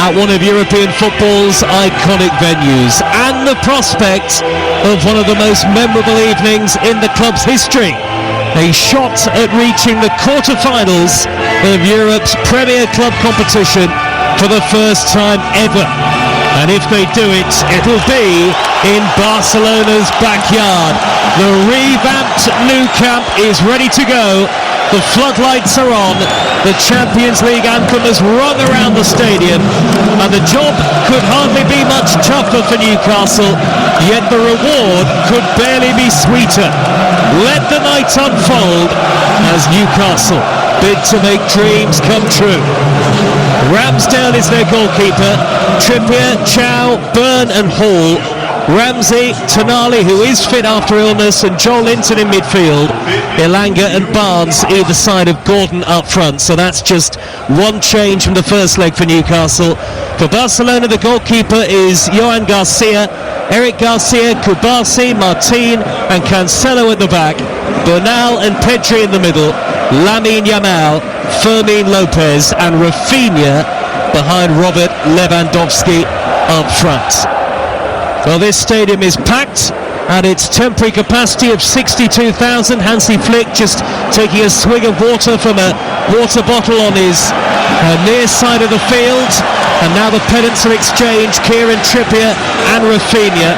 at one of European football's iconic venues, and the prospect of one of the most memorable evenings in the club's history. A shot at reaching the quarter-finals of Europe's Premier Club competition for the first time ever. And if they do it, it'll be in Barcelona's backyard. The revamped Nou Camp is ready to go. The floodlights are on. The Champions League anthem has rung around the stadium, and the job could hardly be much tougher for Newcastle, yet the reward could barely be sweeter. Let the night unfold as Newcastle bid to make dreams come true. Ramsdale is their goalkeeper. Trippier, Chow, Byrne and Hall. Ramsey, Tonali, who is fit after illness, and Joel Linton in midfield. Elanga and Barnes either side of Gordon up front. So that's just one change from the first leg for Newcastle. For Barcelona, the goalkeeper is Johan Garcia. Eric Garcia, Kubasi, Martin and Cancelo at the back. Bernal and Pedri in the middle. Lamine Yamal, Fermin Lopez and Rafinha behind Robert Lewandowski up front. Well, this stadium is packed at its temporary capacity of 62,000. Hansi Flick just taking a swig of water from a water bottle on his near side of the field. And now the pennants are exchanged, Kieran Trippier and Rafinha,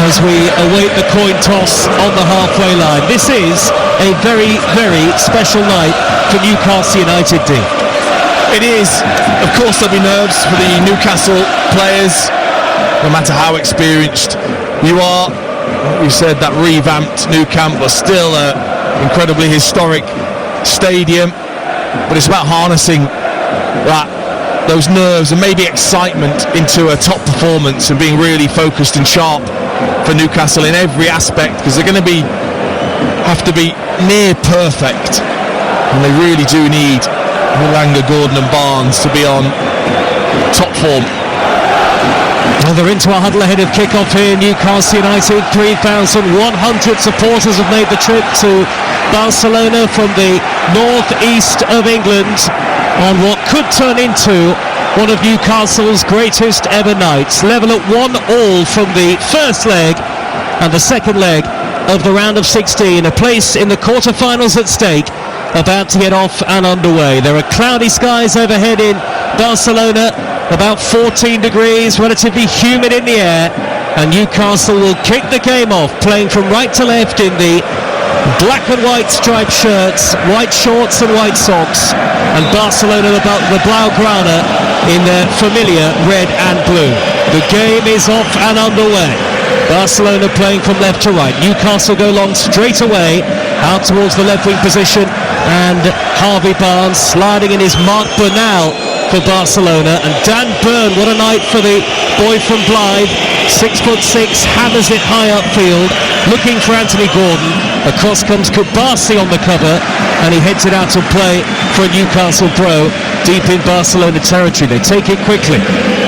as we await the coin toss on the halfway line. This is a very, very special night for Newcastle United, Dean. It is. Of course there'll be nerves for the Newcastle players, no matter how experienced you are. We said that revamped Nou Camp was still an incredibly historic stadium, but it's about harnessing those nerves and maybe excitement into a top performance and being really focused and sharp for Newcastle in every aspect, because they're going to have to be near perfect, and they really do need Elanga, Gordon and Barnes to be on top form. Well, they're into a huddle ahead of kick-off here. Newcastle United, 3,100 supporters have made the trip to Barcelona from the northeast of England on what could turn into one of Newcastle's greatest ever nights. Level at 1-1 from the first leg and the second leg of the round of 16. A place in the quarter-finals at stake, about to get off and underway. There are cloudy skies overhead in Barcelona, about 14 degrees, relatively humid in the air, and Newcastle will kick the game off, playing from right to left in the black and white striped shirts, white shorts and white socks, and Barcelona the Blaugrana in their familiar red and blue. The game is off and underway. Barcelona playing from left to right. Newcastle go long straight away out towards the left wing position, and Harvey Barnes sliding in his Marc Bernal for Barcelona, and Dan Byrne, what a night for the boy from Blythe, 6'6", hammers it high upfield, looking for Anthony Gordon. Across comes Kubasi on the cover, and he heads it out to play for a Newcastle pro deep in Barcelona territory. They take it quickly.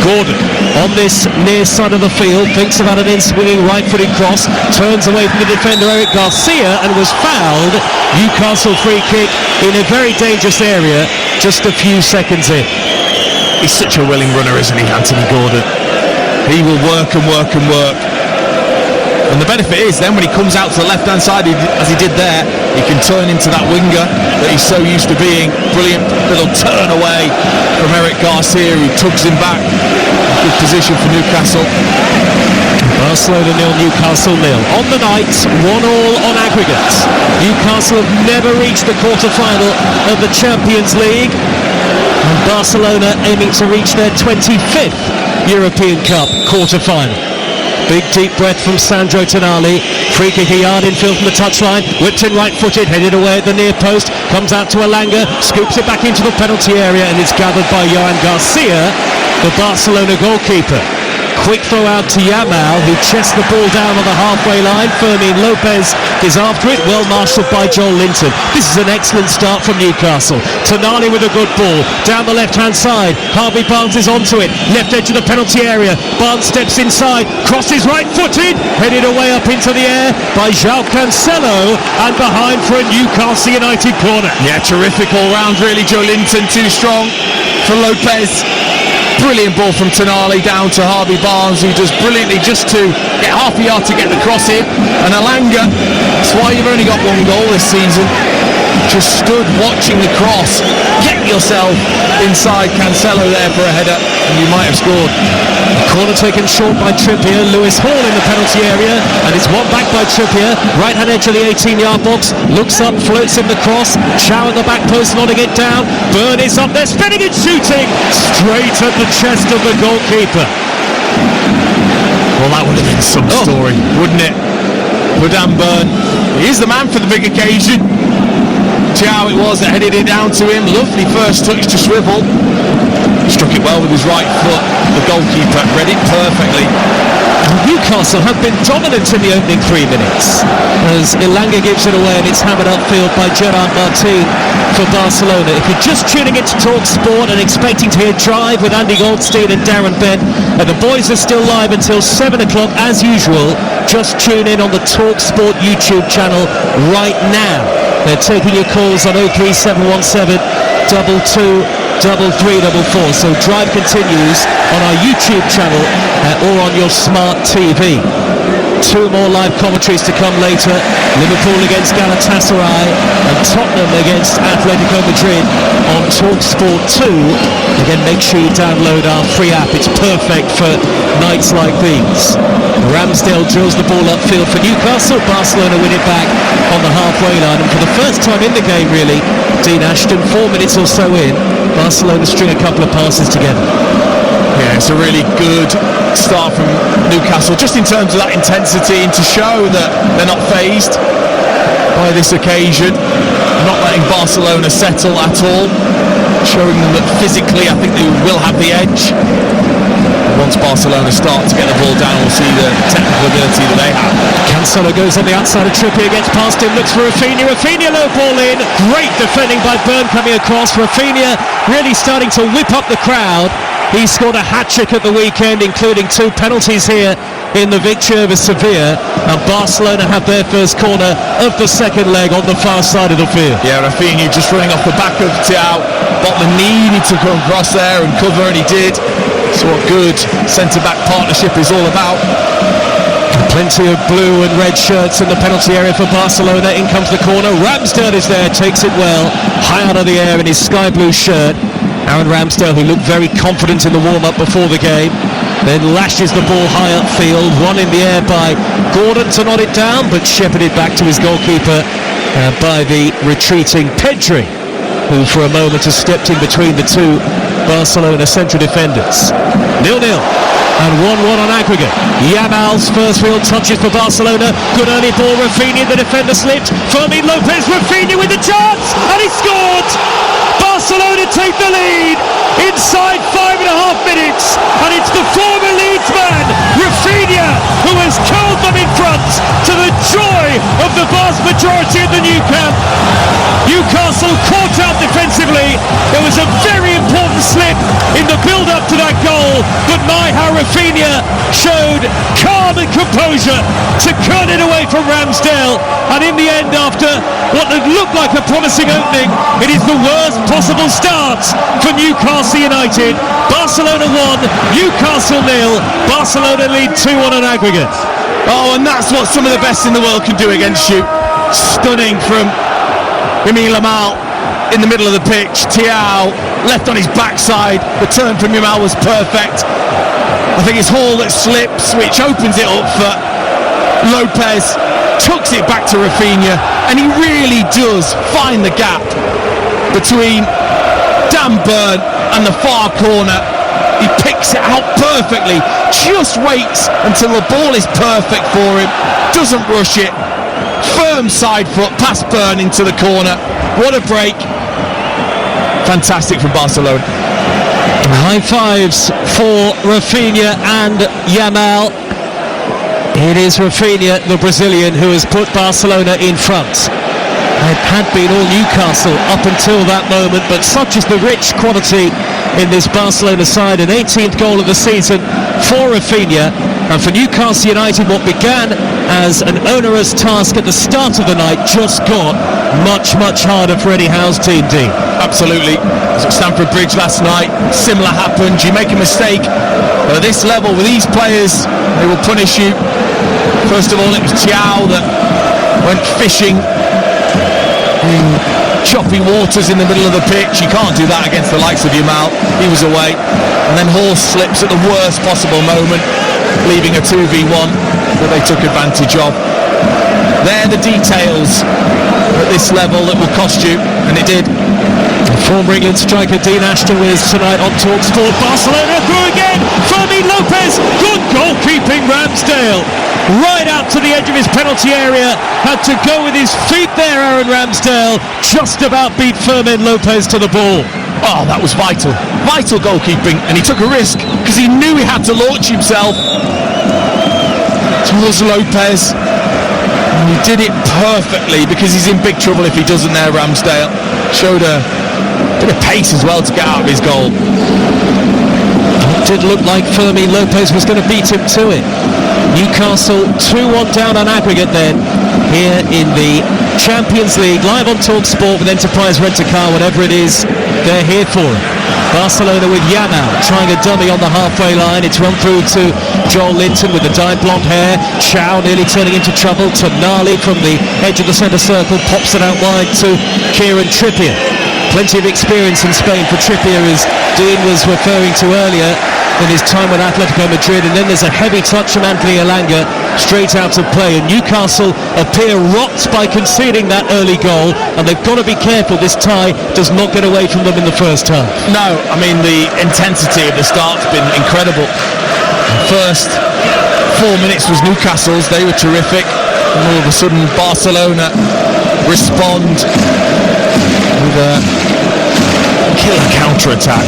Gordon on this near side of the field, thinks about an in-swinging right-footed cross, turns away from the defender Eric Garcia and was fouled. Newcastle free kick in a very dangerous area just a few seconds in. He's such a willing runner, isn't he, Anthony Gordon? He will work and work and work. And the benefit is then when he comes out to the left-hand side, as he did there, he can turn into that winger that he's so used to being. Brilliant little turn away from Eric Garcia, who tugs him back. Good position for Newcastle. Barcelona 0, Newcastle 0. On the night, 1-1 on aggregate. Newcastle have never reached the quarter-final of the Champions League, and Barcelona aiming to reach their 25th European Cup quarter-final. Big deep breath from Sandro Tonali. Free kick a yard infield from the touchline. Whipped in right-footed, headed away at the near post. Comes out to Elanga, scoops it back into the penalty area, and it's gathered by Johan Garcia, the Barcelona goalkeeper. Quick throw out to Yamal, who chests the ball down on the halfway line. Fermin Lopez is after it, well marshalled by Joel Linton. This is an excellent start from Newcastle. Tonali with a good ball down the left-hand side. Harvey Barnes is onto it, left edge of the penalty area. Barnes steps inside, crosses right-footed, headed away up into the air by João Cancelo, and behind for a Newcastle United corner. Yeah, terrific all round really. Joe Linton too strong for Lopez. Brilliant ball from Tonali down to Harvey Barnes, who does brilliantly just to get half a yard to get the cross in. And Elanga, that's why you've only got one goal this season, just stood watching the cross. Get yourself inside Cancelo there for a header and you might have scored. A corner taken short by Trippier. Lewis Hall in the penalty area, and it's one back by Trippier. Right hand edge of the 18-yard box, looks up, floats in the cross. Chow at the back post, nodding it down. Burn is up there, spinning and shooting straight at the chest of the goalkeeper. Well, that would have been some story, wouldn't it? For Dan Burn, he's the man for the big occasion. Chow it was that headed it down to him. Lovely first touch to swivel. Struck it well with his right foot. The goalkeeper read it perfectly. Newcastle have been dominant in the opening 3 minutes as Elanga gives it away, and it's hammered upfield by Gerard Martin for Barcelona. If you're just tuning into Talk Sport and expecting to hear Drive with Andy Goldstein and Darren Bent, and the boys are still live until 7 o'clock as usual, just tune in on the Talk Sport YouTube channel right now. They're taking your calls on 03717 223344. So Drive continues on our YouTube channel or on your smart TV. 2 more live commentaries to come later. Liverpool against Galatasaray and Tottenham against Atletico Madrid on TalkSport 2. Again, make sure you download our free app. It's perfect for nights like these. Ramsdale drills the ball upfield for Newcastle. Barcelona win it back on the halfway line, and for the first time in the game really, Dean Ashton, 4 minutes or so in, Barcelona string a couple of passes together. Yeah, it's a really good start from Newcastle, just in terms of that intensity, and to show that they're not fazed by this occasion, not letting Barcelona settle at all, showing them that physically I think they will have the edge. Once Barcelona start to get the ball down, we'll see the technical ability that they have. Cancelo goes on the outside of Trippier, gets past him, looks for Rafinha. Rafinha low ball in. Great defending by Burn coming across. Rafinha really starting to whip up the crowd. He scored a hat-trick at the weekend, including 2 penalties here in the victory over Sevilla, and Barcelona have their first corner of the second leg on the far side of the field. Yeah, Rafinha just running off the back of Thiaw. Botman needed to come across there and cover, and he did. So what good centre-back partnership is all about. Plenty of blue and red shirts in the penalty area for Barcelona. In comes the corner. Ramsdale is there, takes it well, high out of the air in his sky blue shirt. Aaron Ramsdale, who looked very confident in the warm-up before the game, then lashes the ball high upfield. One in the air by Gordon to nod it down, but shepherded back to his goalkeeper by the retreating Pedri, who for a moment has stepped in between the 2 Barcelona central defenders. 0-0 and 1-1 on aggregate. Yamal's first real touches for Barcelona. Good early ball. Rafinha, the defender slipped. Fermin Lopez, Rafinha with the chance, and he scored! Barcelona take the lead inside 5.5 minutes, and it's the former Leeds man, Rafinha, who has curled them in front, to the joy of the vast majority of the Nou Camp. Newcastle caught out defensively. There was a very important slip in the build-up to that goal, but my how Rafinha showed calm and composure to cut it away from Ramsdale, and in the end, after what had looked like a promising opening, it is the worst possible start for Newcastle United. Barcelona 1, Newcastle 0. Barcelona lead 2-1 on aggregate. Oh, and that's what some of the best in the world can do against you. Stunning from Lamine Yamal in the middle of the pitch. Thiaw left on his backside. The turn from Yamal was perfect. I think it's Hall that slips, which opens it up for Lopez. Tucks it back to Rafinha, and he really does find the gap between Dan Burn and the far corner. He picks it out perfectly, just waits until the ball is perfect for him, doesn't rush it, firm side foot past Burn into the corner. What a break. Fantastic from Barcelona. High fives for Rafinha and Yamal. It is Rafinha, the Brazilian, who has put Barcelona in front. It had been all Newcastle up until that moment, but such is the rich quality in this Barcelona side. An 18th goal of the season for Rafinha, and for Newcastle United, what began as an onerous task at the start of the night just got much harder for Eddie Howe's team, Dean. Absolutely. It was at Stamford Bridge last night. Similar happened. You make a mistake at this level with these players, they will punish you. First of all, it was Thiaw that went fishing in choppy waters in the middle of the pitch. You can't do that against the likes of Yamal. He was away. And then Horse slips at the worst possible moment, leaving a 2v1 that they took advantage of. They're the details at this level that will cost you, and it did. Former England striker Dean Ashton with us tonight on TalkSport. Barcelona through again. Fermin Lopez. Good goalkeeping, Ramsdale. Right out to the edge of his penalty area. Had to go with his feet there, Aaron Ramsdale. Just about beat Fermin Lopez to the ball. Oh, that was vital. Vital goalkeeping, and he took a risk because he knew he had to launch himself towards Lopez. And he did it perfectly because he's in big trouble if he doesn't there, Ramsdale. Showed a bit of pace as well to get out of his goal. It did look like Fermin Lopez was going to beat him to it. Newcastle 2-1 down on aggregate then, here in the Champions League, live on TalkSport with Enterprise Rent-A-Car, whatever it is, they're here for it. Barcelona with Yamal trying a dummy on the halfway line. It's run through to Joel Linton with the dyed blonde hair. Thiaw nearly turning into trouble. Tonali from the edge of the centre circle pops it out wide to Kieran Trippier. Plenty of experience in Spain for Trippier, as Dean was referring to earlier in his time with Atletico Madrid. And then there's a heavy touch from Anthony Elanga straight out of play, and Newcastle appear rocked by conceding that early goal, and they've got to be careful this tie does not get away from them in the first half. No, I mean the intensity of the start's been incredible. The first 4 minutes was Newcastle's, they were terrific, and all of a sudden Barcelona respond with a killer counter-attack.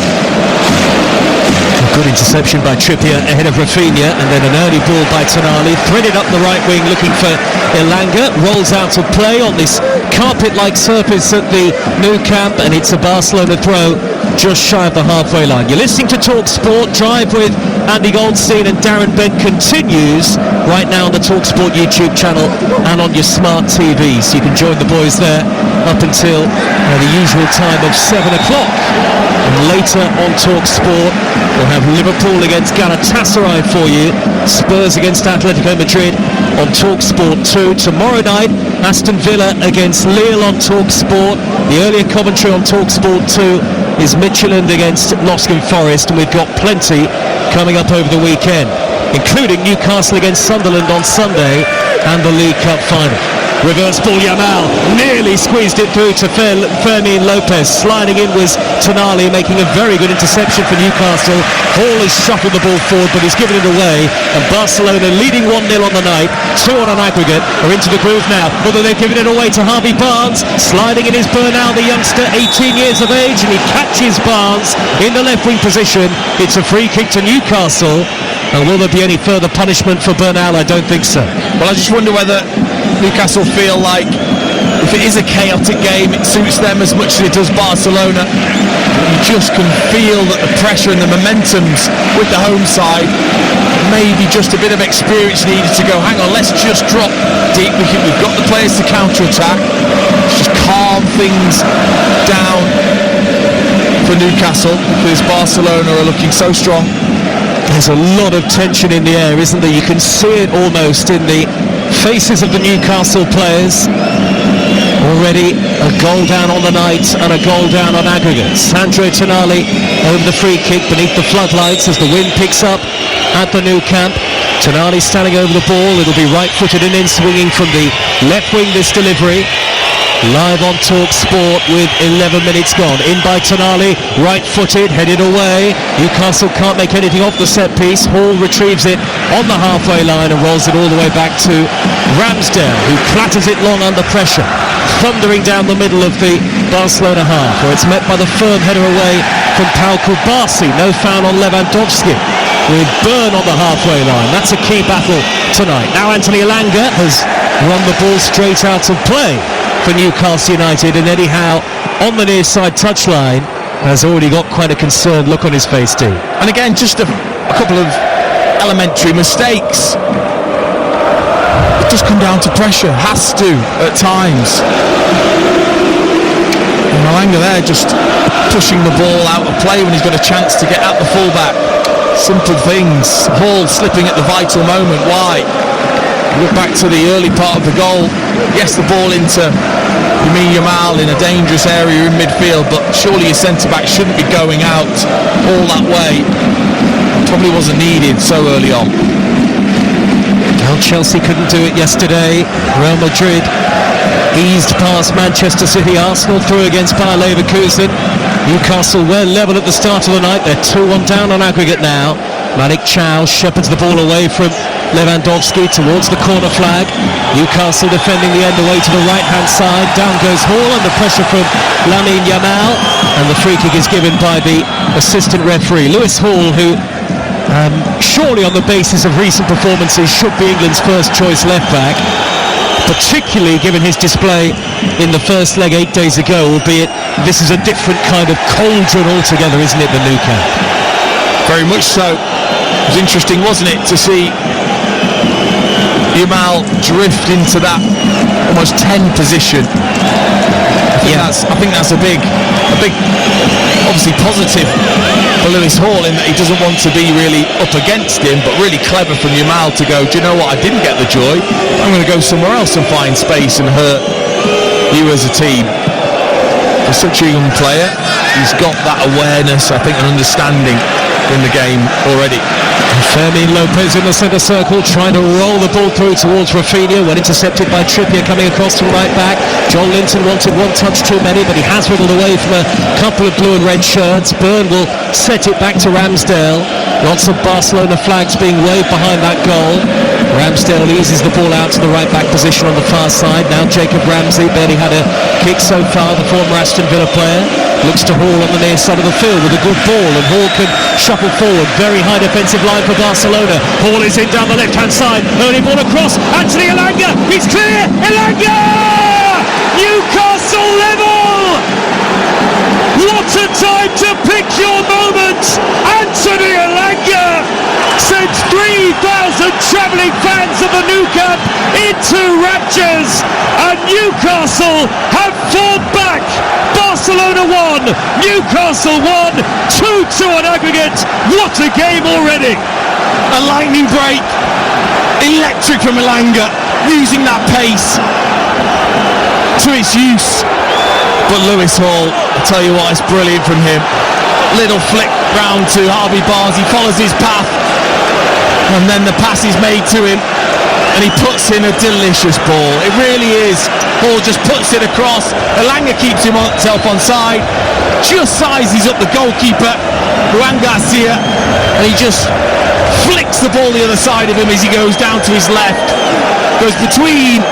Good interception by Trippier ahead of Rafinha, and then an early ball by Tonali, threaded up the right wing looking for Elanga, rolls out of play on this carpet-like surface at the Nou Camp, and it's a Barcelona throw just shy of the halfway line. You're listening to TalkSport. Drive with Andy Goldstein and Darren Bent continues right now on the TalkSport YouTube channel and on your smart TVs. You can join the boys there up until the usual time of 7 o'clock. And later on TalkSport, we'll have Liverpool against Galatasaray for you, Spurs against Atletico Madrid on TalkSport 2. Tomorrow night, Aston Villa against Lille on TalkSport. The earlier commentary on TalkSport 2 is Midtjylland against Nottingham Forest, and we've got plenty coming up over the weekend, including Newcastle against Sunderland on Sunday and the League Cup final. Reverse ball, Yamal nearly squeezed it through to Fermin Lopez. Sliding in was Tonali, making a very good interception for Newcastle. Hall has shuffled the ball forward, but he's given it away, and Barcelona leading 1-0 on the night, 2 on an aggregate, are into the groove now, although they've given it away to Harvey Barnes. Sliding in is Bernal, the youngster, 18 years of age, and he catches Barnes in the left wing position. It's a free kick to Newcastle, and will there be any further punishment for Bernal? I don't think so. Well, I just wonder whether Newcastle feel like if it is a chaotic game, it suits them as much as it does Barcelona. You just can feel that the pressure and the momentum's with the home side. Maybe just a bit of experience needed to go, hang on, let's just drop deep. We've got the players to counter-attack. Let's just calm things down for Newcastle, because Barcelona are looking so strong. There's a lot of tension in the air, isn't there? You can see it almost in the faces of the Newcastle players. Already a goal down on the night and a goal down on aggregate. Sandro Tonali over the free kick beneath the floodlights as the wind picks up at the Nou Camp. Tonali standing over the ball. It'll be right-footed and in, swinging from the left wing, this delivery. live on Talk Sport with 11 minutes gone. In by Tonali, right-footed, headed away. Newcastle can't make anything off the set piece. Hall retrieves it on the halfway line and rolls it all the way back to Ramsdale, who clatters it long under pressure, thundering down the middle of the Barcelona half, where it's met by the firm header away from Pau Kubasi. No foul on Lewandowski, with Byrne on the halfway line. That's a key battle tonight. Now Anthony Elanga has run the ball straight out of play for Newcastle United, and Eddie Howe on the near side touchline has already got quite a concerned look on his face, Steve. And again, just a couple of elementary mistakes. It does come down to pressure, has to at times. And Elanga there just pushing the ball out of play when he's got a chance to get at the fullback. Simple things. Hall slipping at the vital moment. Why? Look back to the early part of the goal. Yes, the ball into Yamal in a dangerous area in midfield, but surely your centre-back shouldn't be going out all that way. Probably wasn't needed so early on. Well, Chelsea couldn't do it yesterday. Real Madrid eased past Manchester City. Arsenal through against Bayer Leverkusen. Newcastle were level at the start of the night. They're 2-1 down on aggregate now. Malik Chow shepherds the ball away from Lewandowski towards the corner flag. Newcastle defending the end away to the right-hand side. Down goes Hall under pressure from Lamine Yamal, and the free kick is given by the assistant referee, Lewis Hall, who surely on the basis of recent performances should be England's first choice left-back, particularly given his display in the first leg 8 days ago, albeit this is a different kind of cauldron altogether, isn't it, the Nou Camp? Very much so. It was interesting, wasn't it, to see Yamal drift into that almost 10 position. I think that's a big obviously positive for Lewis Hall, in that he doesn't want to be really up against him, but really clever from Yamal to go, do you know what, I didn't get the joy, I'm going to go somewhere else and find space and hurt you as a team. For such a young player, he's got that awareness, I think, and understanding in the game already. Fermin Lopez in the centre circle, trying to roll the ball through towards Rafinha, when intercepted by Trippier coming across from right back. John Linton wanted one touch too many, but he has wriggled away from a couple of blue and red shirts. Byrne will set it back to Ramsdale. Lots of Barcelona flags being waved behind that goal. Ramsdale eases the ball out to the right back position on the far side. Now Jacob Ramsey barely had a kick so far, the former Aston Villa player. Looks to Hall on the near side of the field with a good ball, and Hall can shuffle forward. Very high defensive line for Barcelona. Hall is in down the left hand side. Early ball across. Anthony Elanga. He's clear. Elanga! Newcastle level! What a time to pick your moment! Anthony Elanga sends 3,000 travelling fans of the Nou Camp into raptures, and Newcastle have fought back. Barcelona 1, Newcastle 1, 2-2 on aggregate. What a game already! A lightning break, electric from Elanga, using that pace to its use. But Lewis Hall, I tell you what, it's brilliant from him. Little flick round to Harvey Barnes, he follows his path, and then the pass is made to him, and he puts in a delicious ball. It really is. Hall just puts it across. Elanga keeps himself onside, just sizes up the goalkeeper, Juan Garcia, and he just flicks the ball the other side of him as he goes down to his left. Goes between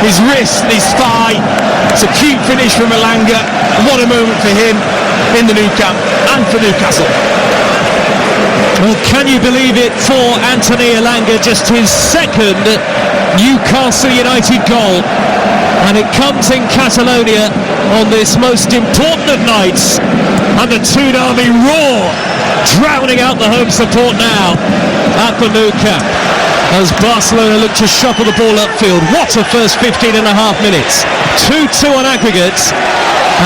his wrist and his thigh. It's a cute finish from Elanga. What a moment for him in the Nou Camp and for Newcastle. Well, can you believe it for Anthony Elanga? Just his second Newcastle United goal, and it comes in Catalonia on this most important of nights, and the tsunami roar drowning out the home support now at the Nou Camp as Barcelona look to shuffle the ball upfield. What a first 15 and a half minutes. 2-2 on aggregate,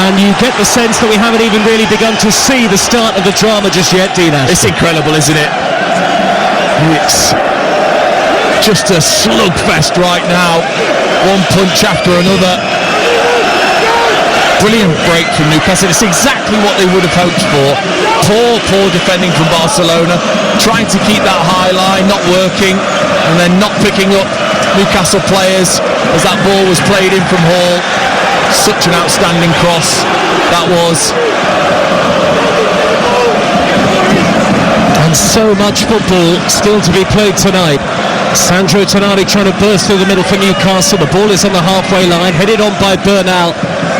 and you get the sense that we haven't even really begun to see the start of the drama just yet, Dean Ashton. It's incredible, isn't it? It's just a slugfest right now. One punch after another. Brilliant break from Newcastle. It's exactly what they would have hoped for. Poor defending from Barcelona, trying to keep that high line, not working, and then not picking up Newcastle players as that ball was played in from Hall. Such an outstanding cross that was. And so much football still to be played tonight. Sandro Tonali trying to burst through the middle for Newcastle. The ball is on the halfway line, headed on by Bernal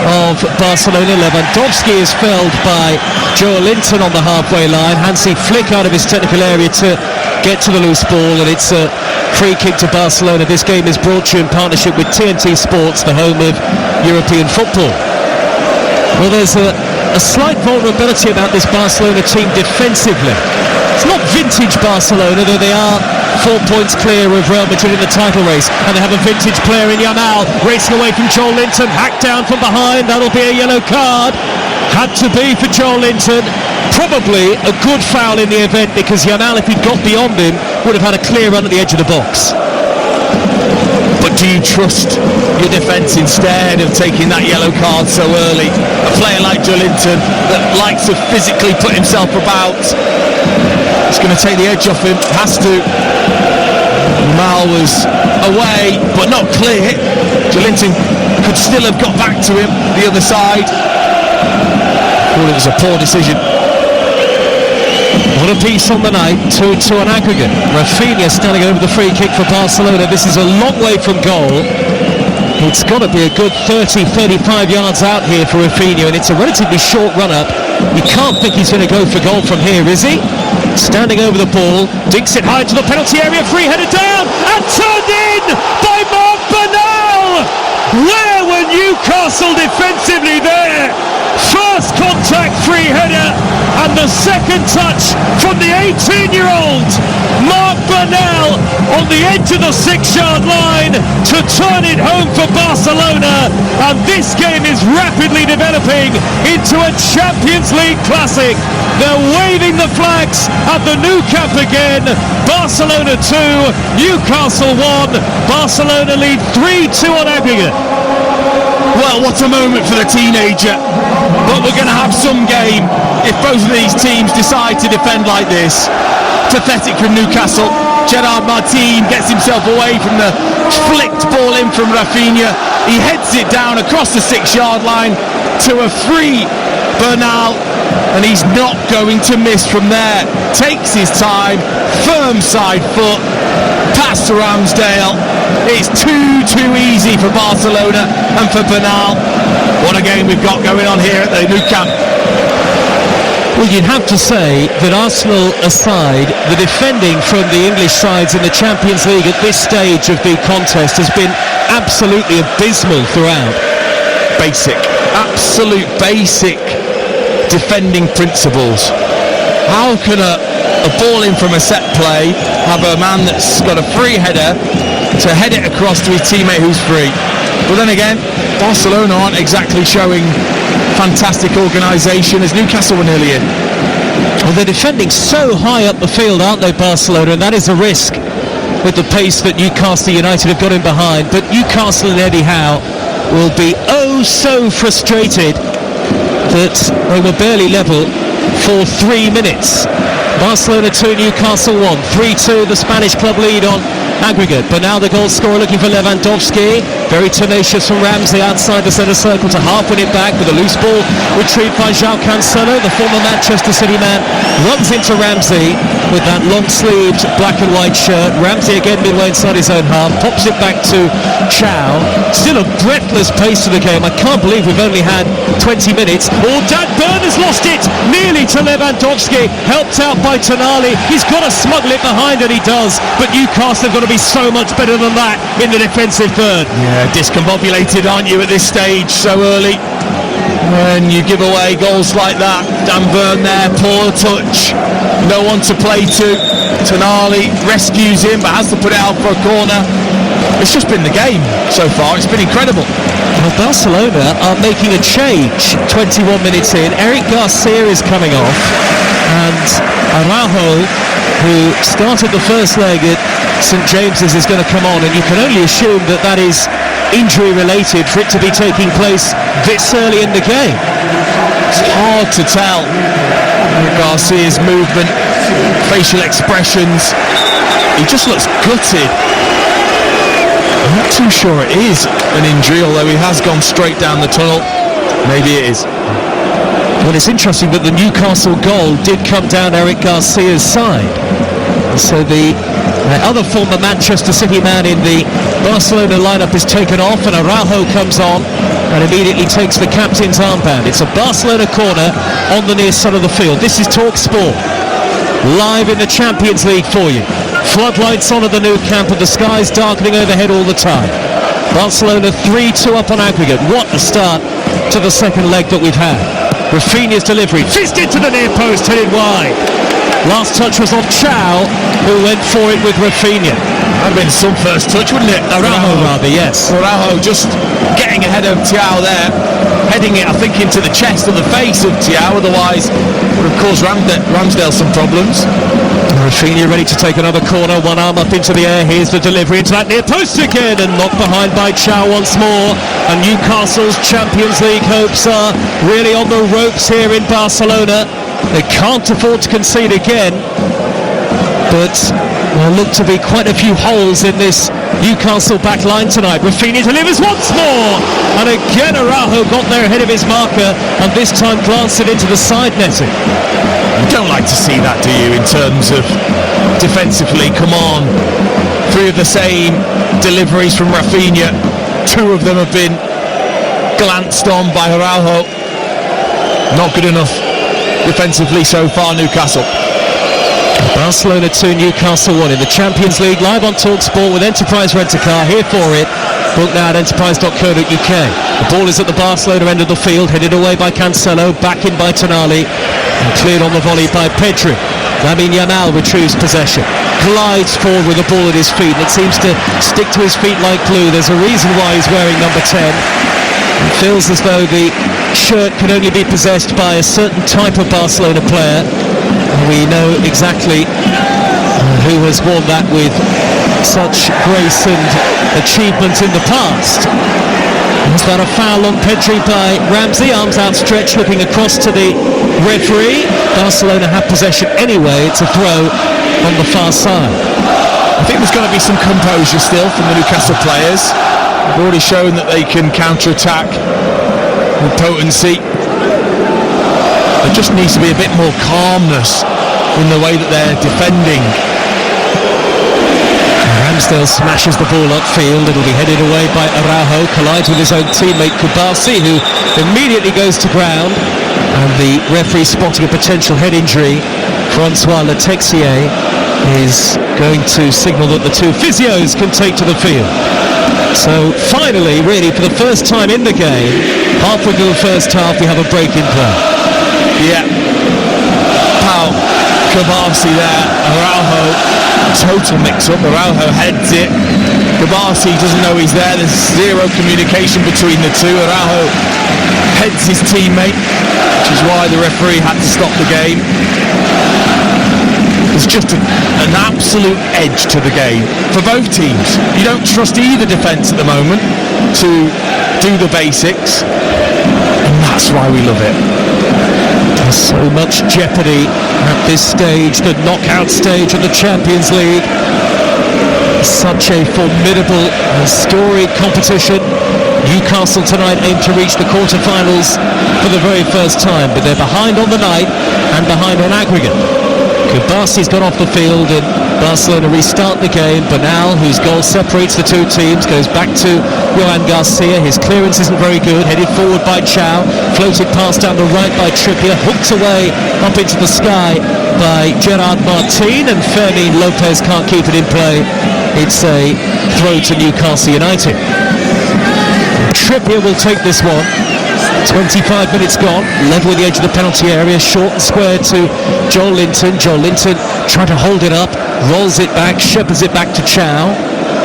of Barcelona. Lewandowski is felled by Joe Linton on the halfway line. Hansi Flick out of his technical area to get to the loose ball, and it's a free kick to Barcelona. This game is brought to you in partnership with TNT Sports, the home of European football. Well, there's a slight vulnerability about this Barcelona team defensively. It's not vintage Barcelona, though they are 4 points clear of Real Madrid in the title race, and they have a vintage player in Yamal racing away from Joel Linton, hacked down from behind. That'll be a yellow card. Had to be for Joel Linton. Probably a good foul in the event, because Yamal, if he'd got beyond him, would have had a clear run at the edge of the box. But do you trust your defence instead of taking that yellow card so early? A player like Joe Linton that likes to physically put himself about, it's going to take the edge off him, has to. Mal was away but not clear. Joe Linton could still have got back to him the other side. Well, it was a poor decision. What a piece on the night, 2-2 on aggregate. Rafinha standing over the free kick for Barcelona. This is a long way from goal. It's got to be a good 30-35 yards out here for Rafinha, and it's a relatively short run-up. You can't think he's going to go for goal from here, is he? Standing over the ball, dinks it high to the penalty area, free-headed down, and turned in by Marc Bernal! Where were Newcastle defensively there? First contact free header, and the second touch from the 18-year-old Marc Bernal on the edge of the 6-yard line to turn it home for Barcelona. And this game is rapidly developing into a Champions League classic. They're waving the flags at the Nou Camp again. Barcelona 2, Newcastle 1. Barcelona lead 3-2 on aggregate. Well, what a moment for the teenager. But we're going to have some game if both of these teams decide to defend like this. Pathetic from Newcastle. Gerard Martin gets himself away from the flicked ball in from Rafinha. He heads it down across the 6-yard line to a free Bernal, and he's not going to miss from there. Takes his time, firm side foot, pass to Ramsdale. It's too easy for Barcelona and for Bernal. What a game we've got going on here at the Nou Camp. Well, you'd have to say that Arsenal aside, the defending from the English sides in the Champions League at this stage of the contest has been absolutely abysmal throughout. Absolute basic defending principles. How can a ball in from a set play have a man that's got a free header to head it across to his teammate who's free? But then again, Barcelona aren't exactly showing fantastic organisation, as Newcastle were nearly in. Well, they're defending so high up the field, aren't they, Barcelona? And that is a risk with the pace that Newcastle United have got in behind. But Newcastle and Eddie Howe will be oh so frustrated that they were barely level for 3 minutes. Barcelona 2, Newcastle 1. 3-2, the Spanish club lead on aggregate. But now the goal scorer looking for Lewandowski. Very tenacious from Ramsey outside the centre circle to half win it back with a loose ball retrieved by João Cancelo. The former Manchester City man runs into Ramsey with that long-sleeved black and white shirt. Ramsey again midway inside his own half, pops it back to Chow. Still a breathless pace to the game. I can't believe we've only had 20 minutes. Oh, Dan Burn has lost it nearly to Lewandowski, helped out by Tonali. He's got to smuggle it behind, and he does. But Newcastle have got to be so much better than that in the defensive third. Yeah, discombobulated, aren't you, at this stage so early? When you give away goals like that. Dan Burn there, poor touch, no one to play to. Tonali rescues him but has to put it out for a corner. It's just been the game so far. It's been incredible. Well, Barcelona are making a change 21 minutes in. Eric Garcia is coming off, and Araujo, who started the first leg at St James's, is going to come on, and you can only assume that that is injury related for it to be taking place this early in the game. It's hard to tell. Garcia's movement, facial expressions, he just looks gutted. I'm not too sure it is an injury, although he has gone straight down the tunnel. Maybe it is. Well, it's interesting that the Newcastle goal did come down Eric Garcia's side. So the other former Manchester City man in the Barcelona lineup is taken off, and Araujo comes on and immediately takes the captain's armband. It's a Barcelona corner on the near side of the field. This is Talk Sport, live in the Champions League for you. Floodlights on at the Nou Camp, and the skies darkening overhead all the time. Barcelona 3-2 up on aggregate. What a start to the second leg that we've had. Rafinha's delivery, fisted to the near post, headed wide. Last touch was off Chow, who went for it with Rafinha. That'd been some first touch, wouldn't it? Araujo rather, yes. Araujo just getting ahead of Thiaw there, heading it, I think, into the chest or the face of Thiaw, otherwise would have caused Ramsdale some problems. Rafinha ready to take another corner, one arm up into the air. Here's the delivery into that near post again, and knocked behind by Chow once more. And Newcastle's Champions League hopes are really on the ropes here in Barcelona. They can't afford to concede again, but there look to be quite a few holes in this Newcastle back line tonight. Rafinha delivers once more, and again Araujo got there ahead of his marker, and this time glanced it into the side netting. You don't like to see that, do you, in terms of defensively? Come on, 3 of the same deliveries from Rafinha, 2 of them have been glanced on by Araujo. Not good enough defensively so far, Newcastle. Barcelona 2, Newcastle 1 in the Champions League, live on TalkSport with Enterprise Rent-A-Car. Here for it, book now at enterprise.co.uk. The ball is at the Barcelona end of the field, headed away by Cancelo, back in by Tonali, and cleared on the volley by Pedri. Lamine Yamal retrieves possession, glides forward with the ball at his feet, and it seems to stick to his feet like glue. There's a reason why he's wearing number 10. It feels as though the shirt can only be possessed by a certain type of Barcelona player. We know exactly who has worn that with such grace and achievement in the past. Was that a foul on Pedri by Ramsey? Arms outstretched, looking across to the referee. Barcelona have possession anyway. It's a throw on the far side. I think there's going to be some composure still from the Newcastle players. They've already shown that they can counter-attack with potency. There just needs to be a bit more calmness in the way that they're defending. Ramsdale smashes the ball upfield. It'll be headed away by Araujo, collides with his own teammate Kubasi, who immediately goes to ground. And the referee, spotting a potential head injury, Francois Letexier, is going to signal that the 2 physios can take to the field. So finally, really for the first time in the game, halfway through the first half, we have a break in play. Yeah. Pau, Kubasi there, Araujo, total mix-up. Araujo heads it. Kubasi doesn't know he's there. There's zero communication between the two. Araujo heads his teammate, which is why the referee had to stop the game. There's just an absolute edge to the game for both teams. You don't trust either defence at the moment to do the basics, and that's why we love it. There's so much jeopardy at this stage, the knockout stage of the Champions League. Such a formidable and storied competition. Newcastle tonight aim to reach the quarter-finals for the very first time, but they're behind on the night and behind on aggregate. Kubasi's gone off the field and Barcelona restart the game. Bernal, whose goal separates the two teams, goes back to Johan Garcia. His clearance isn't very good, headed forward by Chow, floated past down the right by Trippier, hooked away up into the sky by Gerard Martin, and Fermin Lopez can't keep it in play. It's a throw to Newcastle United. Trippier will take this one. 25 minutes gone, level with the edge of the penalty area, short and square to Joel Linton. Joel Linton trying to hold it up, rolls it back, shepherds it back to Chow.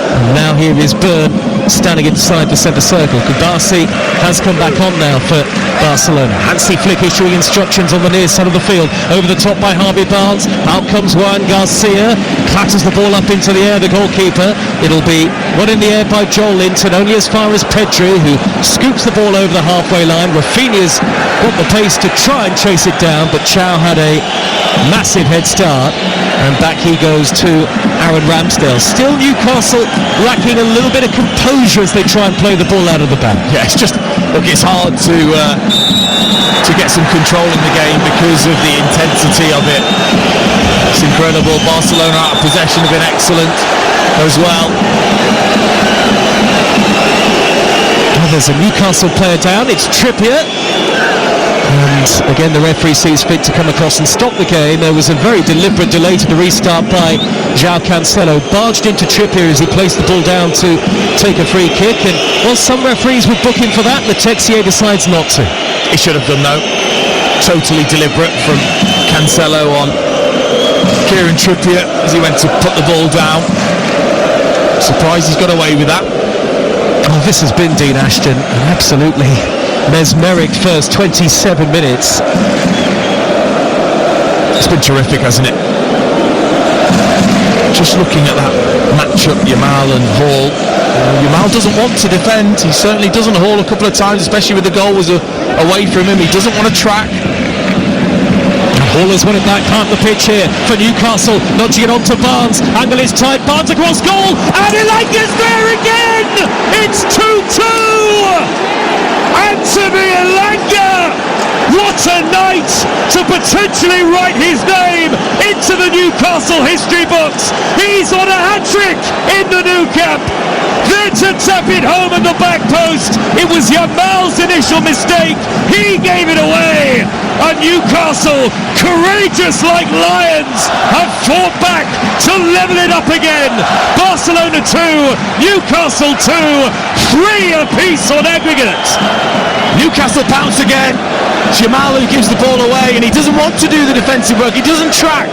And now here is Byrne standing inside the centre circle. Kubasi has come back on now for Barcelona. Hansi Flick issuing instructions on the near side of the field. Over the top by Harvey Barnes. Out comes Juan Garcia. Clatters the ball up into the air, the goalkeeper. It'll be one in the air by Joel Linton, only as far as Pedri, who scoops the ball over the halfway line. Rafinha's got the pace to try and chase it down, but Chow had a massive head start, and back he goes to Aaron Ramsdale. Still Newcastle lacking a little bit of composure as they try and play the ball out of the back. Yeah, it's just, look, it's hard to get some control in the game because of the intensity of it. It's incredible. Barcelona out of possession have been excellent as well. Oh, there's a Newcastle player down. It's Trippier. And again, the referee sees fit to come across and stop the game. There was a very deliberate delay to the restart by João Cancelo. Barged into Trippier as he placed the ball down to take a free kick. And while some referees would book him for that, Le Texier decides not to. He should have done, though. Totally deliberate from Cancelo on Kieran Trippier as he went to put the ball down. Surprised he's got away with that. Oh, this has been, Dean Ashton, an absolutely mesmeric first 27 minutes. It's been terrific, hasn't it? Just looking at that matchup, Yamal and Hall. Yamal doesn't want to defend. He certainly doesn't. Hall a couple of times, especially with the goal was away from him. He doesn't want to track. Hall has won it back part of the pitch here for Newcastle, nudging it onto Barnes. Angle is tight, Barnes across goal, and Elanga's there again! It's 2-2! Anthony Elanga! What a night to potentially write his name into the Newcastle history books. He's on a hat-trick in the Nou Camp. There to tap it home at the back post. It was Yamal's initial mistake. He gave it away. And Newcastle, courageous like lions, have fought back to level it up again. Barcelona 2, Newcastle 2, 3 apiece on aggregate. Newcastle pounce again. Yamal who gives the ball away, and he doesn't want to do the defensive work. He doesn't track.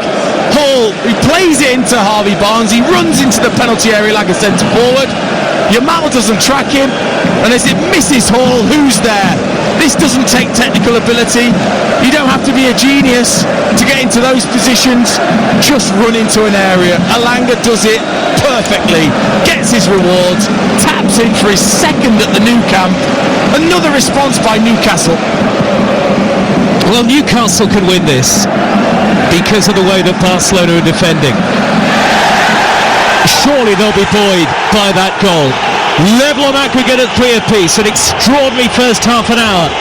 Hall, he plays it into Harvey Barnes. He runs into the penalty area like a centre forward. Yamal doesn't track him, and as it misses Hall, who's there? This doesn't take technical ability. You don't have to be a genius to get into those positions. Just run into an area. Elanga does it perfectly, gets his rewards, taps in for his second at the Nou Camp. Another response by Newcastle. Well, Newcastle can win this because of the way that Barcelona are defending. Surely they'll be buoyed by that goal. Level on aggregate at 3 apiece. An extraordinary first half an hour.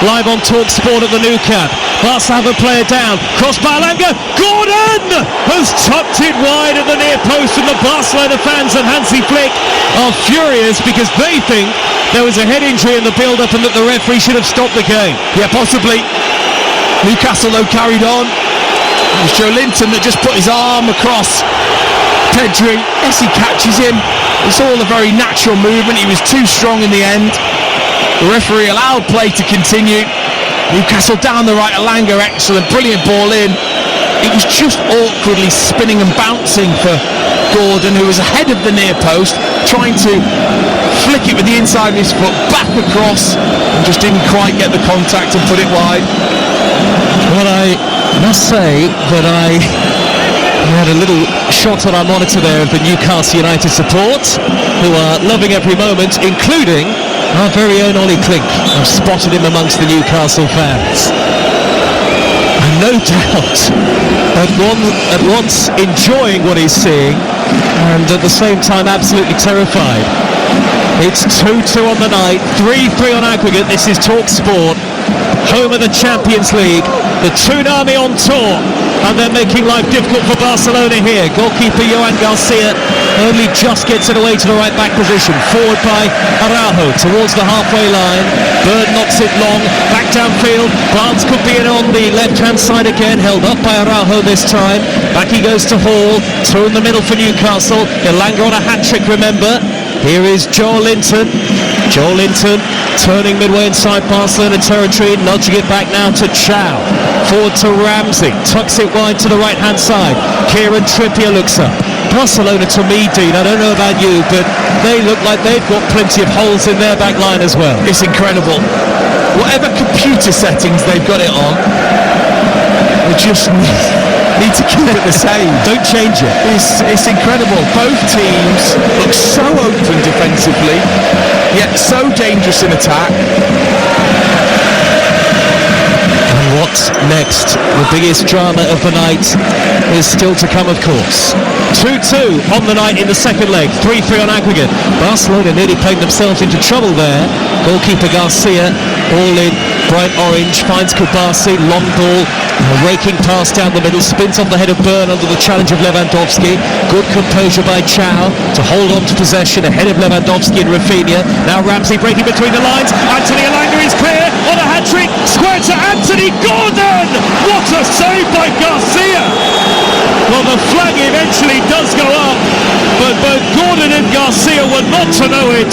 Live on Talk Sport at the Nou Camp. Barca have a player down. Cross by Elanga. Gordon has tucked it wide at the near post, and the Barcelona fans and Hansi Flick are furious because they think there was a head injury in the build-up and that the referee should have stopped the game. Yeah, possibly. Newcastle though carried on. It was Joe Linton that just put his arm across Pedri. Yes, he catches him. It's all a very natural movement. He was too strong in the end. The referee allowed play to continue. Newcastle down the right. Elanga, excellent, brilliant ball in. It was just awkwardly spinning and bouncing for Gordon, who was ahead of the near post, trying to flick it with the inside of his foot back across, and just didn't quite get the contact and put it wide. Well, I must say that I had a little shot on our monitor there of the Newcastle United support, who are loving every moment, including our very own Ollie Klink. I've spotted him amongst the Newcastle fans. And no doubt at once enjoying what he's seeing and at the same time absolutely terrified. It's 2-2 on the night, 3-3 on aggregate. This is Talk Sport, home of the Champions League. The Tsunami on tour, and they're making life difficult for Barcelona here. Goalkeeper Johan Garcia only just gets it away to the right back position. Forward by Araujo towards the halfway line. Bird knocks it long, back downfield. Barnes could be in on the left-hand side again, held up by Araujo this time. Back he goes to Hall, 2 in the middle for Newcastle. Elanga on a hat-trick, remember. Here is Joel Linton. Joel Linton turning midway inside Barcelona territory, nudging it back now to Chow. Forward to Ramsey, tucks it wide to the right-hand side. Kieran Trippier looks up. Barcelona, to me, Dean, I don't know about you, but they look like they've got plenty of holes in their back line as well. It's incredible. Whatever computer settings they've got it on, they just need to keep it the same. Don't change it. It's incredible. Both teams look so open defensively, yet so dangerous in attack. But next, the biggest drama of the night is still to come, of course. 2-2 on the night in the second leg, 3-3 on aggregate. Barcelona nearly played themselves into trouble there. Goalkeeper Garcia, all in bright orange, finds Kubasi, long ball, a raking pass down the middle, spins off the head of Byrne under the challenge of Lewandowski. Good composure by Chow to hold on to possession ahead of Lewandowski and Rafinha. Now Ramsey breaking between the lines. Anthony Elanga is clear on a hat-trick. Square to Anthony Gordon! What a save by Garcia! Well, the flag eventually does go up, but both Gordon and Garcia were not to know it.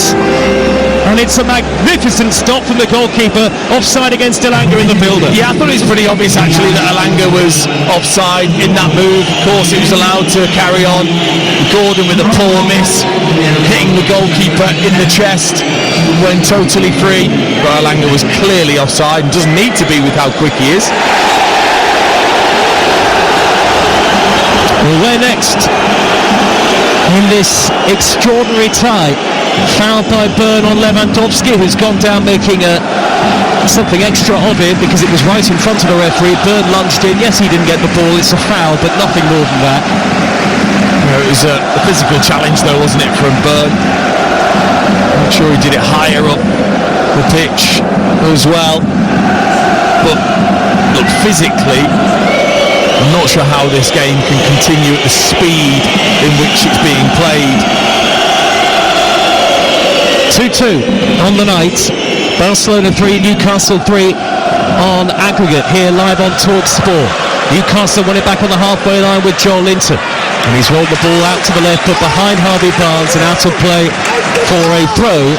And it's a magnificent stop from the goalkeeper, offside against Elanga in the build-up. Yeah, I thought it was pretty obvious actually that Elanga was offside in that move. Of course, he was allowed to carry on. Gordon with a poor miss, hitting the goalkeeper in the chest, went totally free. But Elanga was clearly offside and doesn't need to be with how quick he is. Well, where next? In this extraordinary tie, fouled by Byrne on Lewandowski, who's gone down making something extra of it because it was right in front of the referee. Byrne lunged in. Yes, he didn't get the ball. It's a foul, but nothing more than that. It was a physical challenge, though, wasn't it, from Byrne? I'm sure he did it higher up the pitch as well. But look, physically, I'm not sure how this game can continue at the speed in which it's being played. 2-2 on the night. Barcelona 3, Newcastle 3 on aggregate here live on Talk Sport. Newcastle won it back on the halfway line with Joel Linton. And he's rolled the ball out to the left, but behind Harvey Barnes and out of play for a throw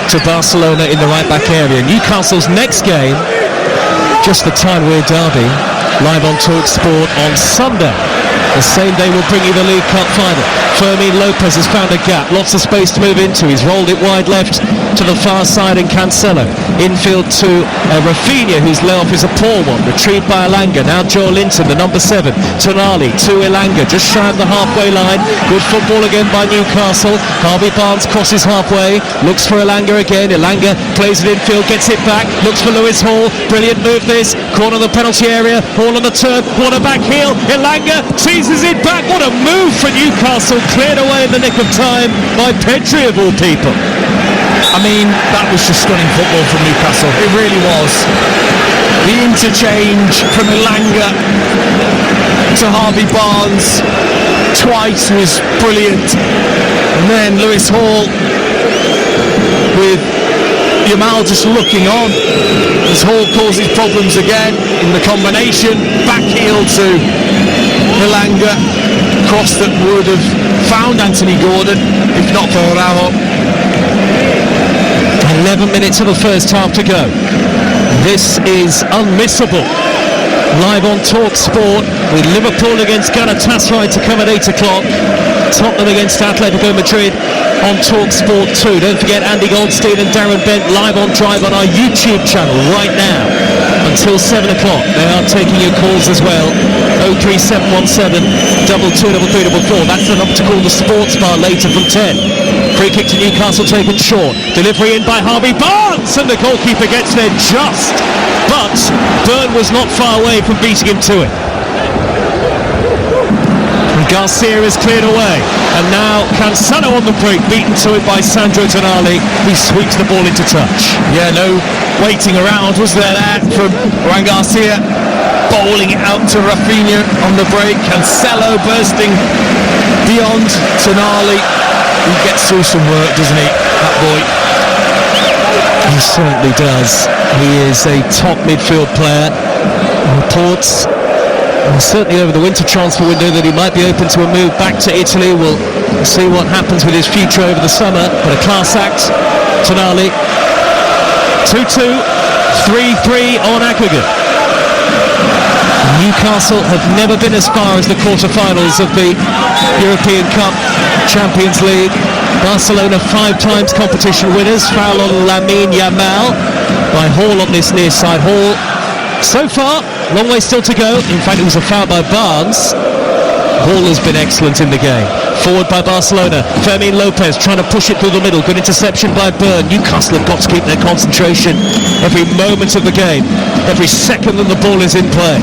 to Barcelona in the right back area. Newcastle's next game, just the Tyne-Wear derby, live on Talk Sport on Sunday. The same day will bring you the League Cup final. Fermin Lopez has found a gap, lots of space to move into. He's rolled it wide left to the far side and Cancelo. Infield to Rafinha, whose layoff is a poor one. Retrieved by Elanga. Now Joel Linton, the number 7. Tonali to Elanga, just shy of the halfway line. Good football again by Newcastle. Harvey Barnes crosses halfway, looks for Elanga again. Elanga plays it infield, gets it back, looks for Lewis Hall. Brilliant move this. Corner of the penalty area. Hall on the turn. What a back heel. Elanga teases it back. What a move for Newcastle. Cleared away in the nick of time by Pedri of all people. I mean, that was just stunning football from Newcastle. It really was. The interchange from Elanga to Harvey Barnes twice was brilliant. And then Lewis Hall with Yamal just looking on as Hall causes problems again in the combination. Back heel to Elanga. Cross that would have found Anthony Gordon if not for Araujo. 11 minutes of the first half to go. This is unmissable. Live on Talk Sport with Liverpool against Galatasaray to come at 8 o'clock. Tottenham against Atletico Madrid on Talk Sport 2. Don't forget Andy Goldstein and Darren Bent live on Drive on our YouTube channel right now until 7 o'clock. They are taking your calls as well. 03717 223344. That's the number to call the sports bar later from 10. Free kick to Newcastle taken short. Delivery in by Harvey Barnes and the goalkeeper gets there just. But Byrne was not far away from beating him to it. Garcia is cleared away, and now Cancelo on the break, beaten to it by Sandro Tonali, who sweeps the ball into touch. Yeah, no waiting around, was there from Juan Garcia, bowling it out to Rafinha on the break. Cancelo bursting beyond Tonali. He gets through some work, doesn't he, that boy? He certainly does. He is a top midfield player. Reports certainly over the winter transfer window that he might be open to a move back to Italy. We'll see what happens with his future over the summer, but a class act. Tonali 2-2, 3-3 on aggregate. Newcastle have never been as far as the quarter-finals of the European Cup, Champions League. Barcelona 5 times competition winners. Foul on Lamine Yamal by Hall on this near side. Hall so far, long way still to go. In fact, it was a foul by Barnes. Hall has been excellent in the game. Forward by Barcelona. Fermin Lopez trying to push it through the middle. Good interception by Byrne. Newcastle have got to keep their concentration every moment of the game, every second that the ball is in play.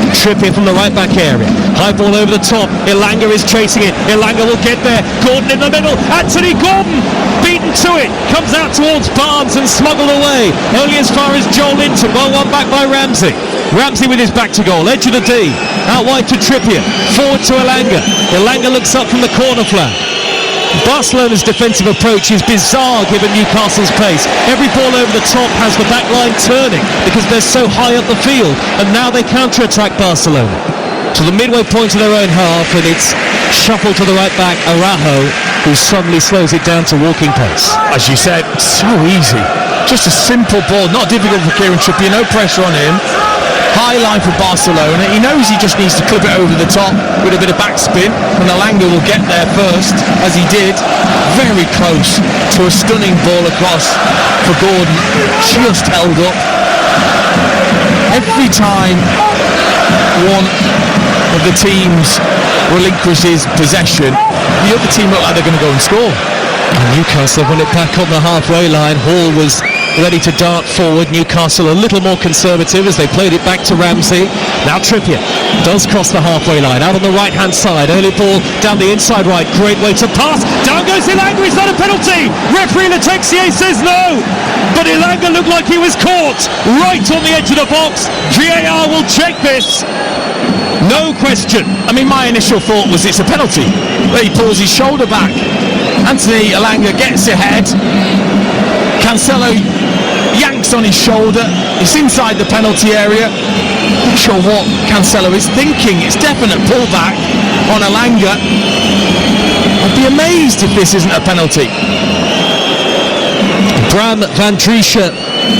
Trippier from the right back area. High ball over the top. Elanga is chasing it. Elanga will get there. Gordon in the middle. Anthony Gordon beaten to it. Comes out towards Barnes and smuggled away. Only as far as Joel Linton. Well won back by Ramsey. Ramsey with his back to goal. Edge of the D. Out wide to Trippier. Forward to Elanga. Elanga looks up from the corner flag. Barcelona's defensive approach is bizarre given Newcastle's pace. Every ball over the top has the back line turning because they're so high up the field, and now they counter-attack Barcelona to the midway point of their own half, and it's shuffled to the right back, Araujo, who suddenly slows it down to walking pace. As you said, so easy, just a simple ball, not difficult for Kieran Trippier, no pressure on him. High line for Barcelona. He knows he just needs to clip it over the top with a bit of backspin, and Elanga will get there first, as he did. Very close to a stunning ball across for Gordon, just held up. Every time one of the teams relinquishes possession, the other team look like they're going to go and score. And Newcastle won it back on the halfway line. Hall was ready to dart forward. Newcastle a little more conservative as they played it back to Ramsey. Now Trippier does cross the halfway line, out on the right hand side. Early ball down the inside right, great way to pass. Down goes Elanga, is that a penalty? Referee Letexier says no, but Elanga looked like he was caught right on the edge of the box. VAR will check this. No question. I mean, my initial thought was it's a penalty, but he pulls his shoulder back. Anthony Elanga gets ahead. Cancelo yanks on his shoulder. It's inside the penalty area. Not sure what Cancelo is thinking. It's definite pullback on Elanga. I'd be amazed if this isn't a penalty. Bram van Driesche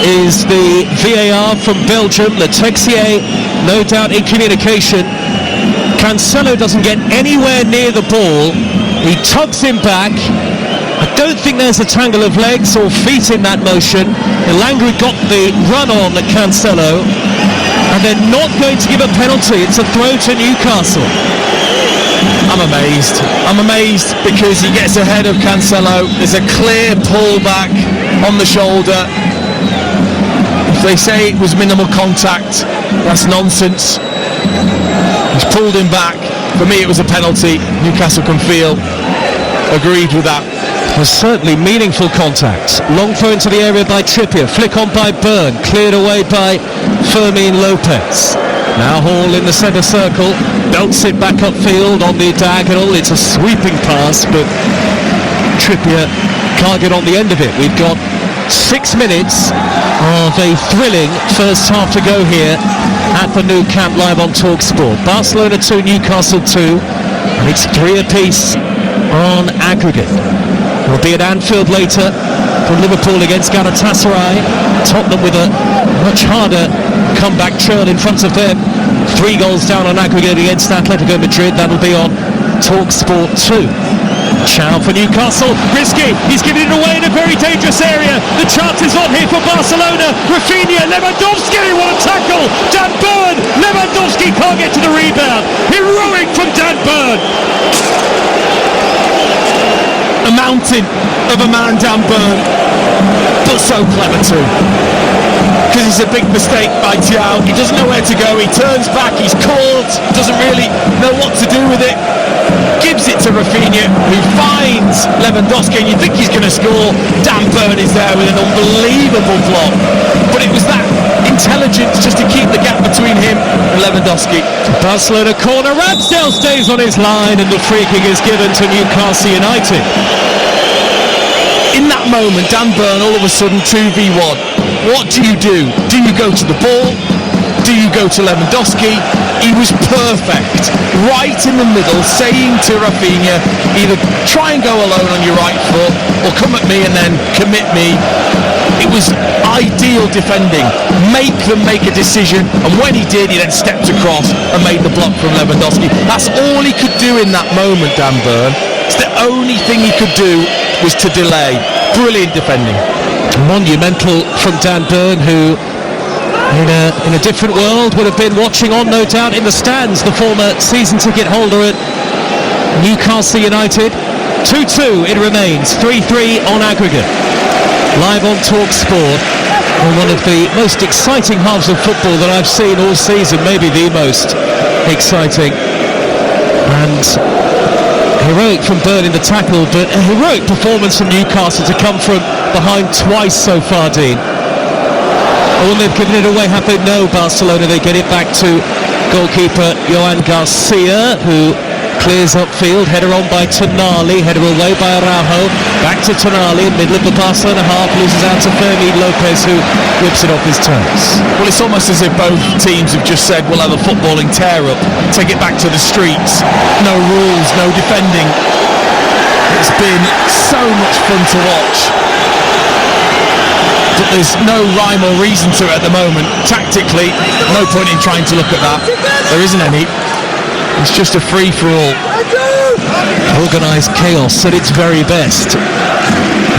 is the VAR from Belgium. Letexier, no doubt in communication. Cancelo doesn't get anywhere near the ball. He tugs him back. I don't think there's a tangle of legs or feet in that motion. Elanga got the run on at Cancelo, and they're not going to give a penalty. It's a throw to Newcastle. I'm amazed because he gets ahead of Cancelo. There's a clear pullback on the shoulder. If they say it was minimal contact, that's nonsense. He's pulled him back. For me, it was a penalty. Newcastle can feel agreed with that. Was certainly meaningful contact. Long throw into the area by Trippier. Flick on by Byrne. Cleared away by Fermin Lopez. Now Hall in the centre circle. Belts it back upfield on the diagonal. It's a sweeping pass, but Trippier can't get on the end of it. We've got 6 minutes of a thrilling first half to go here at the Nou Camp live on TalkSport. Barcelona 2, Newcastle 2. And it's 3 apiece on aggregate. We'll be at Anfield later for Liverpool against Galatasaray. Tottenham with a much harder comeback trail in front of them. 3 goals down on aggregate against Atletico Madrid. That'll be on TalkSport 2. Chow for Newcastle. Risky. He's giving it away in a very dangerous area. The chance is on here for Barcelona. Rafinha, Lewandowski. What a tackle. Dan Byrne. Lewandowski can't get to the rebound. Heroic from Dan Byrne. A mountain of a man, Dan Byrne, but so clever too. Because it's a big mistake by Thiago. He doesn't know where to go. He turns back. He's caught. Doesn't really know what to do with it. Gives it to Rafinha, who finds Lewandowski, and you think he's going to score. Dan Byrne is there with an unbelievable block. But it was that intelligence just to keep the gap between him and Lewandowski. Barcelona corner. Ramsdale stays on his line, and the free kick is given to Newcastle United. In that moment, Dan Byrne all of a sudden 2v1. What do? Do you go to the ball? Do you go to Lewandowski? He was perfect, right in the middle, saying to Rafinha, either try and go alone on your right foot or come at me and then commit me. It was ideal defending. Make them make a decision, and when he did, he then stepped across and made the block from Lewandowski. That's all he could do in that moment, Dan Byrne. It's the only thing he could do was to delay. Brilliant defending. Monumental from Dan Byrne, who in a different world would have been watching on, no doubt, in the stands, the former season ticket holder at Newcastle United. 2-2 it remains, 3-3 on aggregate. Live on Talk Sport, on one of the most exciting halves of football that I've seen all season, maybe the most exciting. And heroic from Byrne in the tackle, but a heroic performance from Newcastle to come from behind twice so far, Dean. Oh, and they've given it away, have they? No, Barcelona, they get it back to goalkeeper Johan Garcia, who clears upfield, header on by Tonali, header away by Araujo, back to Tonali, middle of the Barcelona half, loses out to Fermin Lopez, who whips it off his toes. Well, it's almost as if both teams have just said, we'll have a footballing tear-up, take it back to the streets, no rules, no defending. It's been so much fun to watch, but there's no rhyme or reason to it at the moment. Tactically, no point in trying to look at that. There isn't any. It's just a free-for-all. Organised chaos at its very best.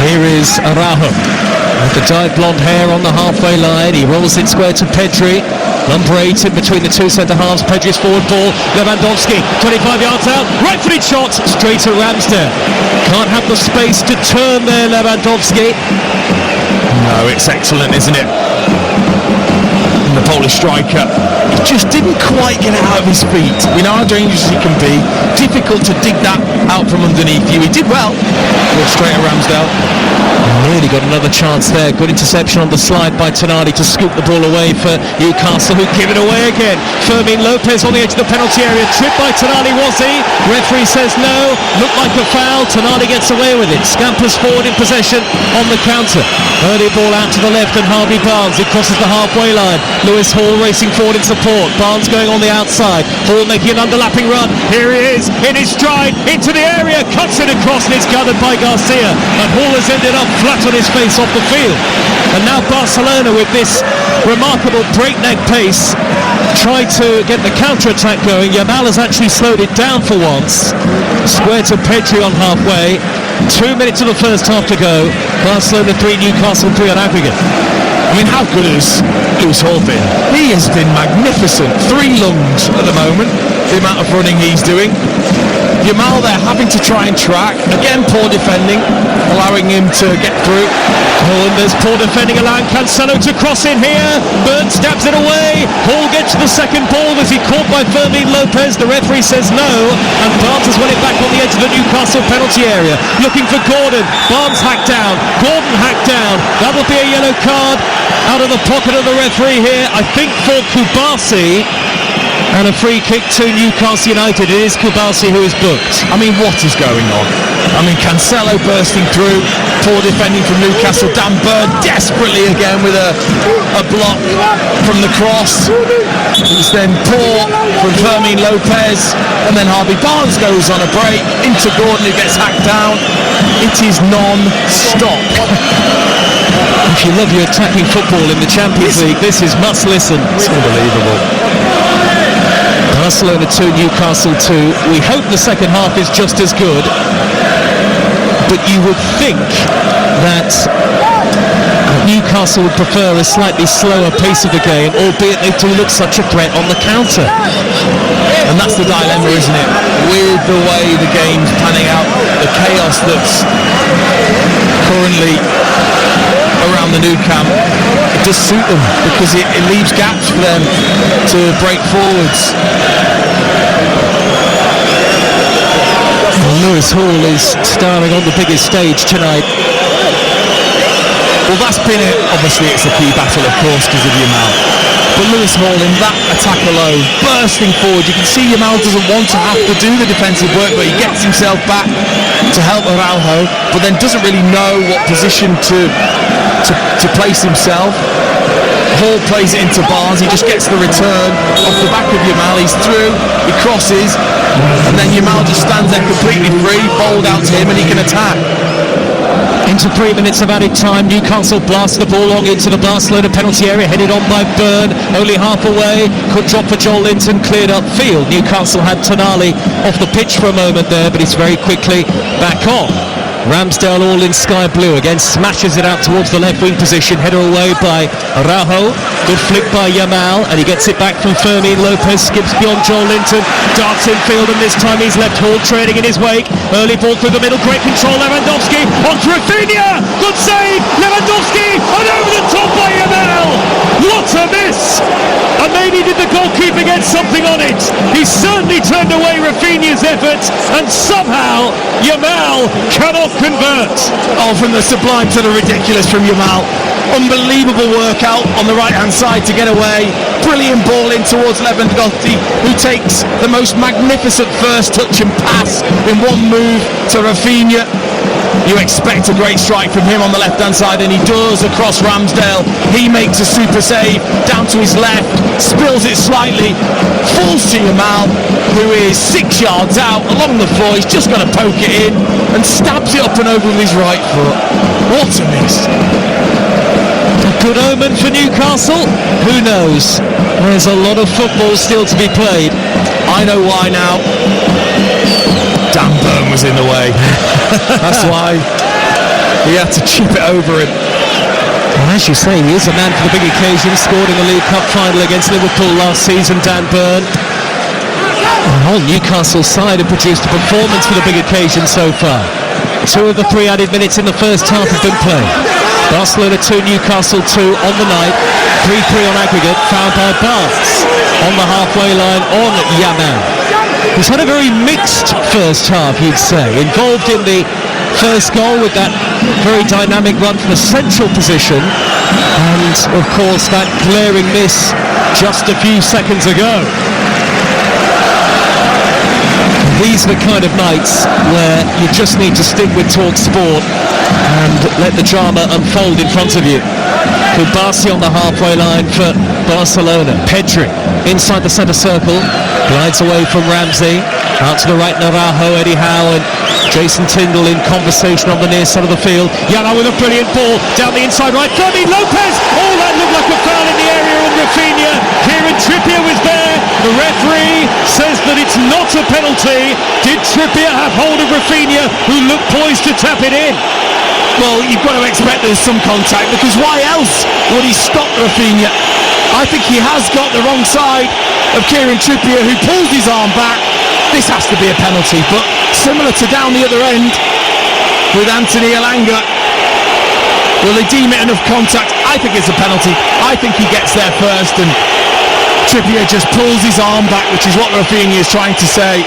Here is Araujo with the dyed blonde hair on the halfway line. He rolls it square to Pedri. Number 8 in between the two centre-halves. Pedri's forward ball. Lewandowski, 25 yards out. Right-footed shot straight to Ramsdale. Can't have the space to turn there, Lewandowski. No, it's excellent, isn't it? And the Polish striker just didn't quite get it out of his feet. We know how dangerous he can be. Difficult to dig that out from underneath you. He did well. Looked straight at Ramsdale. Really got another chance there. Good interception on the slide by Tonali to scoop the ball away for Newcastle, who give it away again. Fermin Lopez on the edge of the penalty area. Tripped by Tonali, was he? Referee says no. Looked like a foul. Tonali gets away with it. Scampers forward in possession on the counter. Early ball out to the left and Harvey Barnes. It crosses the halfway line. Lewis Hall racing forward in support. Barnes going on the outside. Hall making an underlapping run. Here he is in his stride into the area. Cuts it across and it's gathered by Garcia. And Hall has ended up flat on his face off the field. And now Barcelona, with this remarkable breakneck pace, try to get the counter-attack going. Yamal has actually slowed it down for once. Square to Pedri on halfway. 2 minutes of the first half to go. Barcelona 3, Newcastle 3 on aggregate. I mean, how good has Lewis Hall been? He has been magnificent. 3 lungs at the moment, the amount of running he's doing. Yamal there having to try and track. Again, poor defending, allowing him to get through. Oh, and there's poor defending, allowing Cancelo to cross in here. Byrne stabs it away. Hall gets the second ball. Was he caught by Fermin Lopez? The referee says no. And Barnes has won it back on the edge of the Newcastle penalty area. Looking for Gordon. Barnes hacked down. Gordon hacked down. That will be a yellow card out of the pocket of the referee here, I think, for Kubasi. And a free kick to Newcastle United. It is Kubasi who is booked. I mean, what is going on? I mean, Cancelo bursting through, poor defending from Newcastle. Dan Byrne desperately again with a block from the cross. It's then poor from Fermin Lopez, and then Harvey Barnes goes on a break into Gordon, who gets hacked down. It is non-stop. If you love your attacking football in the Champions League, this is must listen. It's unbelievable. Barcelona 2, Newcastle 2. We hope the second half is just as good, but you would think that Newcastle would prefer a slightly slower pace of the game, albeit they do look such a threat on the counter. And that's the dilemma, isn't it? With the way the game's panning out, the chaos that's currently around the Nou Camp, it does suit them because it leaves gaps for them to break forwards. Lewis Hall is starring on the biggest stage tonight. Well, that's been it. Obviously, it's a key battle, of course, because of Yamal. But Lewis Hall in that attack alone, bursting forward, you can see Yamal doesn't want to have to do the defensive work, but he gets himself back to help Araujo, but then doesn't really know what position to place himself. Hall plays it into Barnes, he just gets the return off the back of Yamal, he's through, he crosses, and then Yamal just stands there completely free, bowled out to him, and he can attack. Into 3 minutes of added time, Newcastle blasts the ball long into the Barcelona penalty area, headed on by Byrne, only half away, could drop for Joel Linton, cleared upfield. Newcastle had Tonali off the pitch for a moment there, but he's very quickly back on. Ramsdale all in sky blue again, smashes it out towards the left wing position, header away by Araujo, good flick by Yamal, and he gets it back from Fermin Lopez, skips beyond Joel Linton, darts infield, and this time he's left Hall trailing in his wake. Early ball through the middle, great control, Lewandowski onto Rafinha, good save, Lewandowski, and over the top by Yamal. What a miss! And maybe did the goalkeeper get something on it? He certainly turned away Rafinha's effort, and somehow Yamal cannot convert. Oh, from the sublime to the ridiculous from Yamal. Unbelievable work out on the right hand side to get away. Brilliant ball in towards Lewandowski, who takes the most magnificent first touch and pass in one move to Rafinha. You expect a great strike from him on the left hand side, and he does across Ramsdale. He makes a super save down to his left, spills it slightly, falls to Yamal, who is 6 yards out along the floor. He's just got to poke it in and stabs it up and over with his right foot. What a miss! A good omen for Newcastle? Who knows? There's a lot of football still to be played. I know why now. Dan Burn was in the way. That's why he had to chip it over him. Well, as you say, he is a man for the big occasion. Scored in the League Cup final against Liverpool last season, Dan Burn. The whole Newcastle side have produced a performance for the big occasion so far. 2 of the 3 added minutes in the first half have been played. Barcelona 2, Newcastle 2 on the night. 3-3 on aggregate, fouled by Barnes on the halfway line on Yamal. He's had a very mixed first half, you'd say. Involved in the first goal with that very dynamic run from a central position, and of course that glaring miss just a few seconds ago. These are the kind of nights where you just need to stick with talk sport and let the drama unfold in front of you. Kubasi on the halfway line for Barcelona. Pedri inside the centre circle, glides away from Ramsey, out to the right Araujo, Eddie Howe and Jason Tyndall in conversation on the near side of the field. Yala with a brilliant ball down the inside right, Fermin Lopez, oh that looked like a foul in the area on Rafinha. Kieran Trippier was there, the referee says that it's not a penalty. Did Trippier have hold of Rafinha, who looked poised to tap it in? Well, you've got to expect there's some contact, because why else would he stop Rafinha? I think he has got the wrong side of Kieran Trippier, who pulls his arm back. This has to be a penalty, but similar to down the other end with Anthony Elanga, will they deem it enough contact? I think it's a penalty. I think he gets there first, and Trippier just pulls his arm back, which is what Rafinha is trying to say.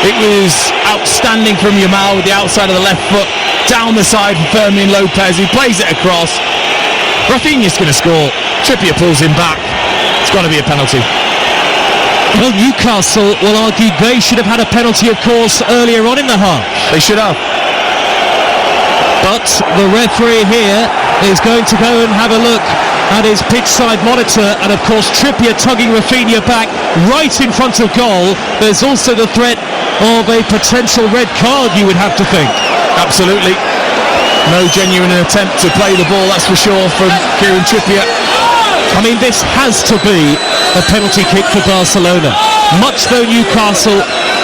It was outstanding from Yamal with the outside of the left foot down the side for Fermin Lopez, who plays it across. Rafinha's going to score. Trippier pulls him back. It's got to be a penalty. Well, Newcastle will argue they should have had a penalty, of course, earlier on in the half. They should have. But the referee here is going to go and have a look at his pitch side monitor, and of course Trippier tugging Rafinha back right in front of goal. There's also the threat of a potential red card, you would have to think. Absolutely. No genuine attempt to play the ball, that's for sure, from Kieran Trippier. I mean, this has to be a penalty kick for Barcelona. Much though Newcastle,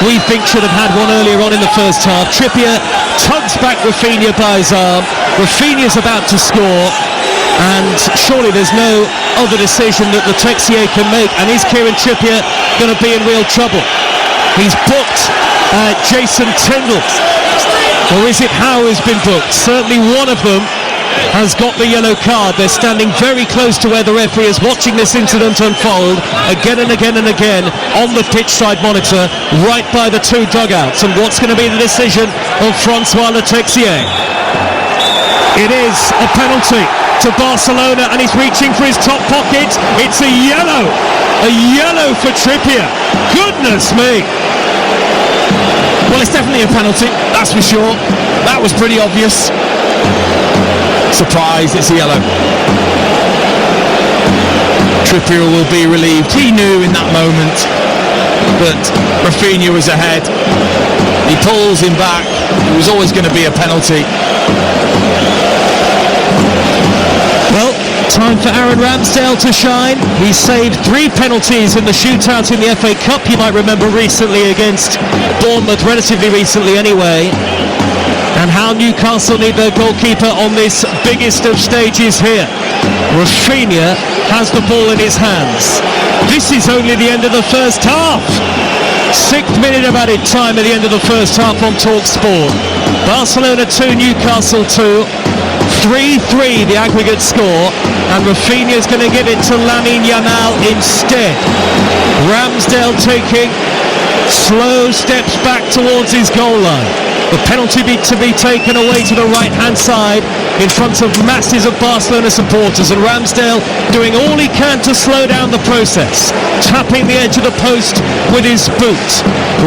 we think, should have had one earlier on in the first half. Trippier tugs back Rafinha by his arm. Rafinha's about to score, and surely there's no other decision that the Texier can make. And is Kieran Trippier going to be in real trouble? He's booked Jason Tyndall. Or is it Howe who's been booked? Certainly one of them has got the yellow card. They're standing very close to where the referee is, watching this incident unfold again and again and again on the pitch side monitor, right by the 2 dugouts. And what's going to be the decision of Francois Le Texier? It is a penalty to Barcelona, and he's reaching for his top pocket. It's a yellow for Trippier. Goodness me. Well, it's definitely a penalty, that's for sure. That was pretty obvious. Surprise, it's a yellow. Trippier will be relieved. He knew in that moment that Rafinha was ahead. He pulls him back. It was always going to be a penalty. Well, Time for Aaron Ramsdale to shine. He saved 3 penalties in the shootout in the FA Cup, you might remember recently against Bournemouth, relatively recently anyway. And how Newcastle need their goalkeeper on this biggest of stages here. Rafinha has the ball in his hands. This is only the end of the first half. 6th minute of added time at the end of the first half on TalkSport. Barcelona 2, Newcastle 2. 3-3 the aggregate score, and Rafinha's going to give it to Lamine Yamal instead. Ramsdale taking slow steps back towards his goal line. The penalty to be taken away to the right-hand side in front of masses of Barcelona supporters, and Ramsdale doing all he can to slow down the process, tapping the edge of the post with his boot.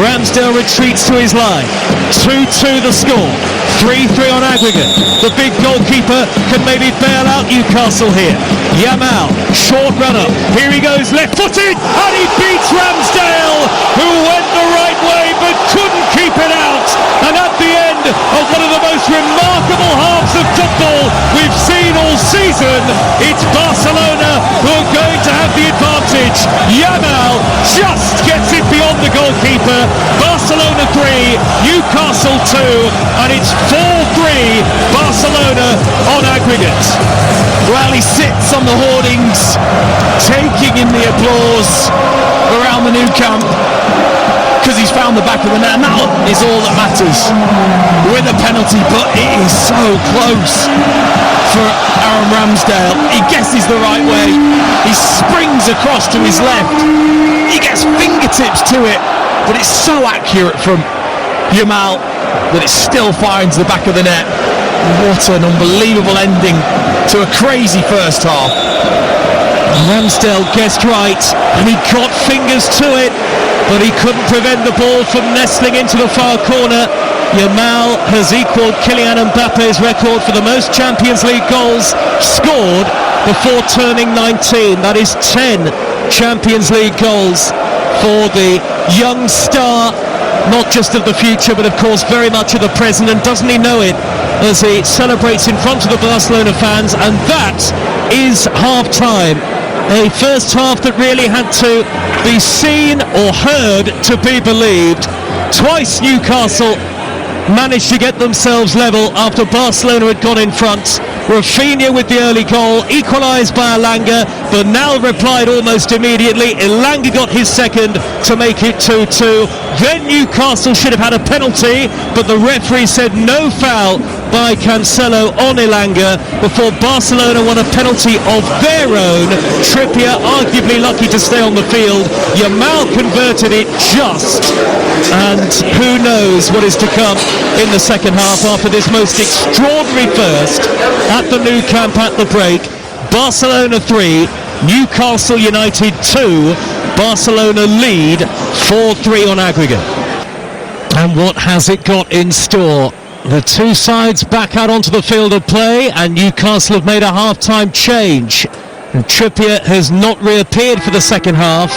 Ramsdale retreats to his line. 2-2 the score. 3-3 on aggregate. The big goalkeeper can maybe bail out Newcastle here. Yamal, short runner. Here he goes, left-footed, and he beats Ramsdale, who went the right way but couldn't keep it out. And at the end of one of the most remarkable halves of football we've seen all season, it's Barcelona who are going to have the advantage. Yamal just gets it beyond the goalkeeper. Barcelona 3, Newcastle 2, and it's 4-3 Barcelona on aggregate. Well, he sits on the hoardings, taking in the applause around the Nou Camp, because he's found the back of the net, and that is all that matters with a penalty. But it is so close for Aaron Ramsdale. He guesses the right way, he springs across to his left, he gets fingertips to it, but it's so accurate from Yamal that it still finds the back of the net. What an unbelievable ending to a crazy first half. Ramsdale guessed right, and he got fingers to it, but he couldn't prevent the ball from nestling into the far corner. Yamal has equalled Kylian Mbappe's record for the most Champions League goals scored before turning 19. That is 10 Champions League goals for the young star, not just of the future, but of course very much of the present. And doesn't he know it as he celebrates in front of the Barcelona fans? And that is half-time. A first half that really had to be seen or heard to be believed. Twice Newcastle managed to get themselves level after Barcelona had gone in front. Rafinha with the early goal, equalised by Elanga. Bernal replied almost immediately. Elanga got his second to make it 2-2. Then Newcastle should have had a penalty, but the referee said no foul by Cancelo on Elanga before Barcelona won a penalty of their own. Trippier arguably lucky to stay on the field. Yamal converted it just, and who knows what is to come in the second half after this most extraordinary first at the Nou Camp at the break. Barcelona 3, Newcastle United 2. Barcelona lead 4-3 on aggregate. And what has it got in store? The two sides back out onto the field of play, and Newcastle have made a half-time change. And Trippier has not reappeared for the second half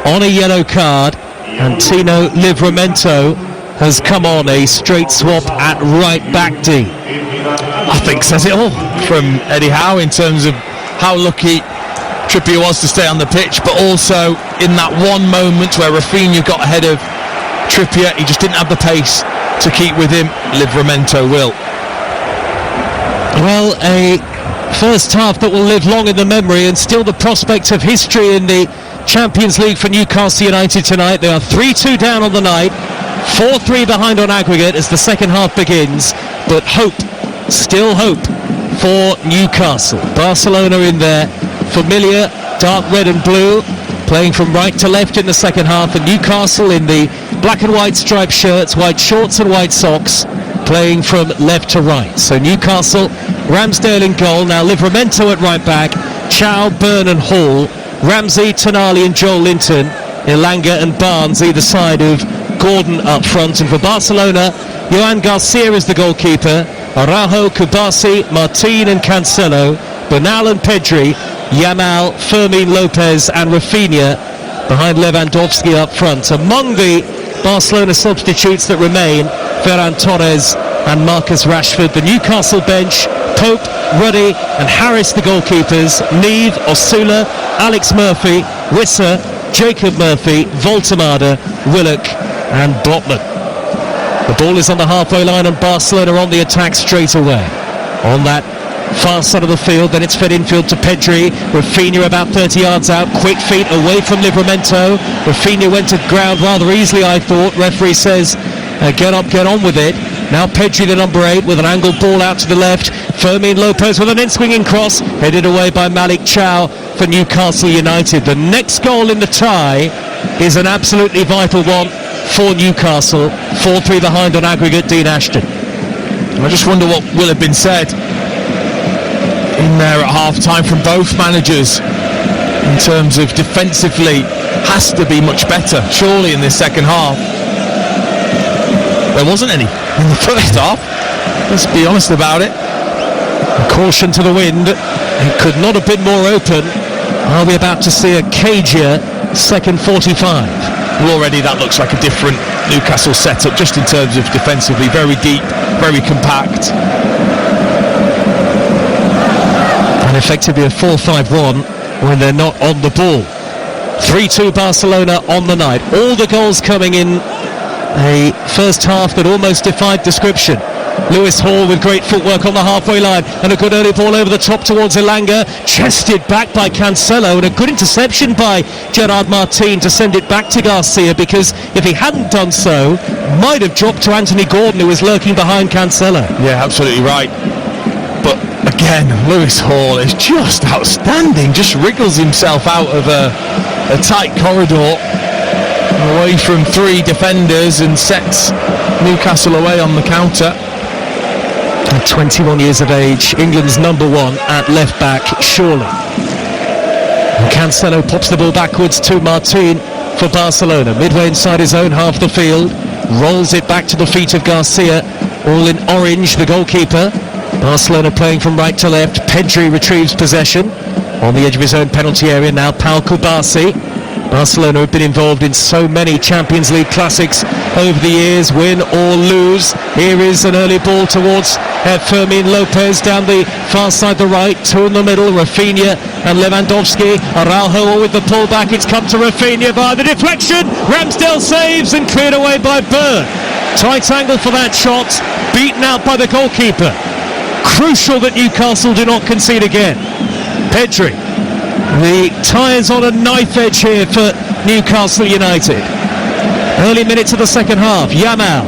on a yellow card, and Tino Livramento has come on, a straight swap at right back D. I think says it all from Eddie Howe in terms of how lucky Trippier was to stay on the pitch, but also in that one moment where Rafinha got ahead of Trippier, he just didn't have the pace to keep with him. Livramento will. Well, a first half that will live long in the memory, and still the prospect of history in the Champions League for Newcastle United tonight. They are 3-2 down on the night, 4-3 behind on aggregate as the second half begins, but hope, still hope for Newcastle. Barcelona in their familiar dark red and blue, playing from right to left in the second half, and Newcastle in the black and white striped shirts, white shorts and white socks, playing from left to right. So Newcastle, Ramsdale in goal, now Livramento at right back, Chow, Byrne and Hall, Ramsey, Tonali and Joel Linton, Elanga and Barnes either side of Gordon up front. And for Barcelona, Johan Garcia is the goalkeeper, Araujo, Kubasi, Martin and Cancelo, Bernal and Pedri, Yamal, Fermin Lopez and Rafinha behind Lewandowski up front. Among the Barcelona substitutes that remain, Ferran Torres and Marcus Rashford. The Newcastle bench, Pope, Ruddy and Harris the goalkeepers, Neve, Osula, Alex Murphy, Wisser, Jacob Murphy, Voltemada, Willock and Botman. The ball is on the halfway line and Barcelona on the attack straight away. On that far side of the field, then it's fed infield to Pedri. Rafinha about 30 yards out, quick feet away from Livramento. Rafinha went to ground rather easily, I thought. Referee says get up, get on with it. Now Pedri, the number 8, with an angled ball out to the left. Fermin Lopez with an in-swinging cross, headed away by Malik Chow for Newcastle United. The next goal in the tie is an absolutely vital one for Newcastle. 4-3 behind on aggregate, Dean Ashton. I just wonder what will have been said in there at half-time from both managers in terms of defensively has to be much better, surely, in this second half. There wasn't any in the first half. Let's be honest about it. Caution to the wind. It could not have been more open. Are we about to see a cagier second 45? Well, already that looks like a different Newcastle setup, just in terms of defensively. Very deep, very compact. And effectively a 4-5-1 when they're not on the ball. 3-2 Barcelona on the night. All the goals coming in a first half that almost defied description. Lewis Hall with great footwork on the halfway line and a good early ball over the top towards Elanga, chested back by Cancelo, and a good interception by Gerard Martin to send it back to Garcia, because if he hadn't done so, might have dropped to Anthony Gordon, who was lurking behind Cancelo. Yeah, absolutely right. But again, Lewis Hall is just outstanding, just wriggles himself out of a tight corridor away from 3 defenders and sets Newcastle away on the counter. At 21 years of age, England's number 1 at left back, surely. And Cancelo pops the ball backwards to Martin for Barcelona, midway inside his own half the field, rolls it back to the feet of Garcia, all in orange, the goalkeeper. Barcelona playing from right to left. Pedri retrieves possession on the edge of his own penalty area now. Pau Kubasi. Barcelona have been involved in so many Champions League classics over the years, win or lose. Here is an early ball towards Fermin Lopez down the far side, the right, 2 in the middle, Rafinha and Lewandowski. Araujo with the pullback, it's come to Rafinha via the deflection. Ramsdale saves and cleared away by Byrne. Tight angle for that shot, beaten out by the goalkeeper. Crucial that Newcastle do not concede again. Pedri. The tyres on a knife edge here for Newcastle United. Early minutes of the second half. Yamal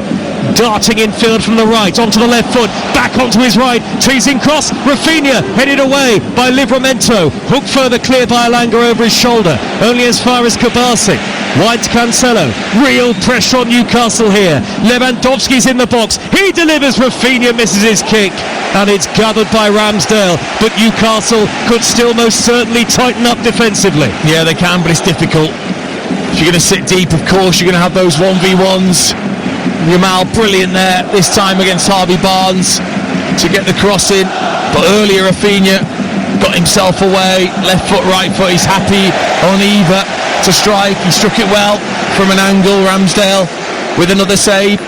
darting infield from the right onto the left foot, back onto his right, teasing cross. Rafinha headed away by Livramento. Hook further clear by Elanga over his shoulder, only as far as Kubasi. Wide to Cancelo. Real pressure on Newcastle here. Lewandowski's in the box. He delivers. Rafinha misses his kick, and it's gathered by Ramsdale. But Newcastle could still most certainly tighten up defensively. Yeah, they can, but it's difficult. If you're going to sit deep, of course, you're going to have those 1v1s. Yamal brilliant there, this time against Harvey Barnes to get the cross in. But earlier Rafinha got himself away. Left foot, right foot. He's happy on either to strike. He struck it well from an angle. Ramsdale with another save.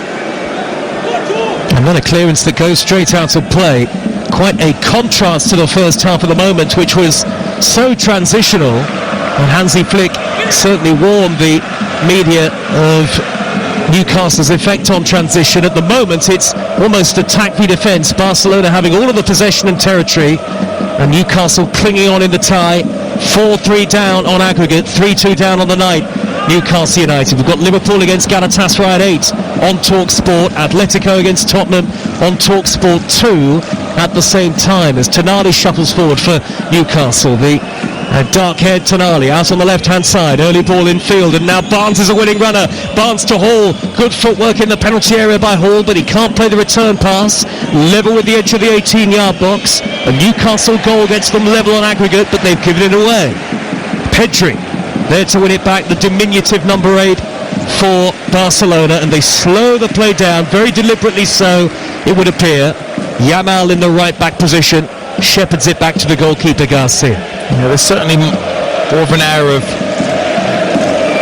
And then a clearance that goes straight out of play. Quite a contrast to the first half of the moment, which was so transitional. And Hansi Flick certainly warned the media of Newcastle's effect on transition. At the moment it's almost attack v defence. Barcelona having all of the possession and territory, and Newcastle clinging on in the tie. 4-3 down on aggregate, 3-2 down on the night. Newcastle United. We've got Liverpool against Galatasaray at 8 on TalkSport. Atletico against Tottenham on TalkSport 2 at the same time as Tonali shuffles forward for Newcastle. The dark-haired Tonali out on the left-hand side. Early ball in field, and now Barnes is a winning runner. Barnes to Hall. Good footwork in the penalty area by Hall, but he can't play the return pass. Level with the edge of the 18-yard box. A Newcastle goal gets them level on aggregate, but they've given it away. Pedri there to win it back, the diminutive number 8 for Barcelona, and they slow the play down, very deliberately so, it would appear. Yamal in the right-back position, shepherds it back to the goalkeeper Garcia. Yeah, there's certainly more of an air of,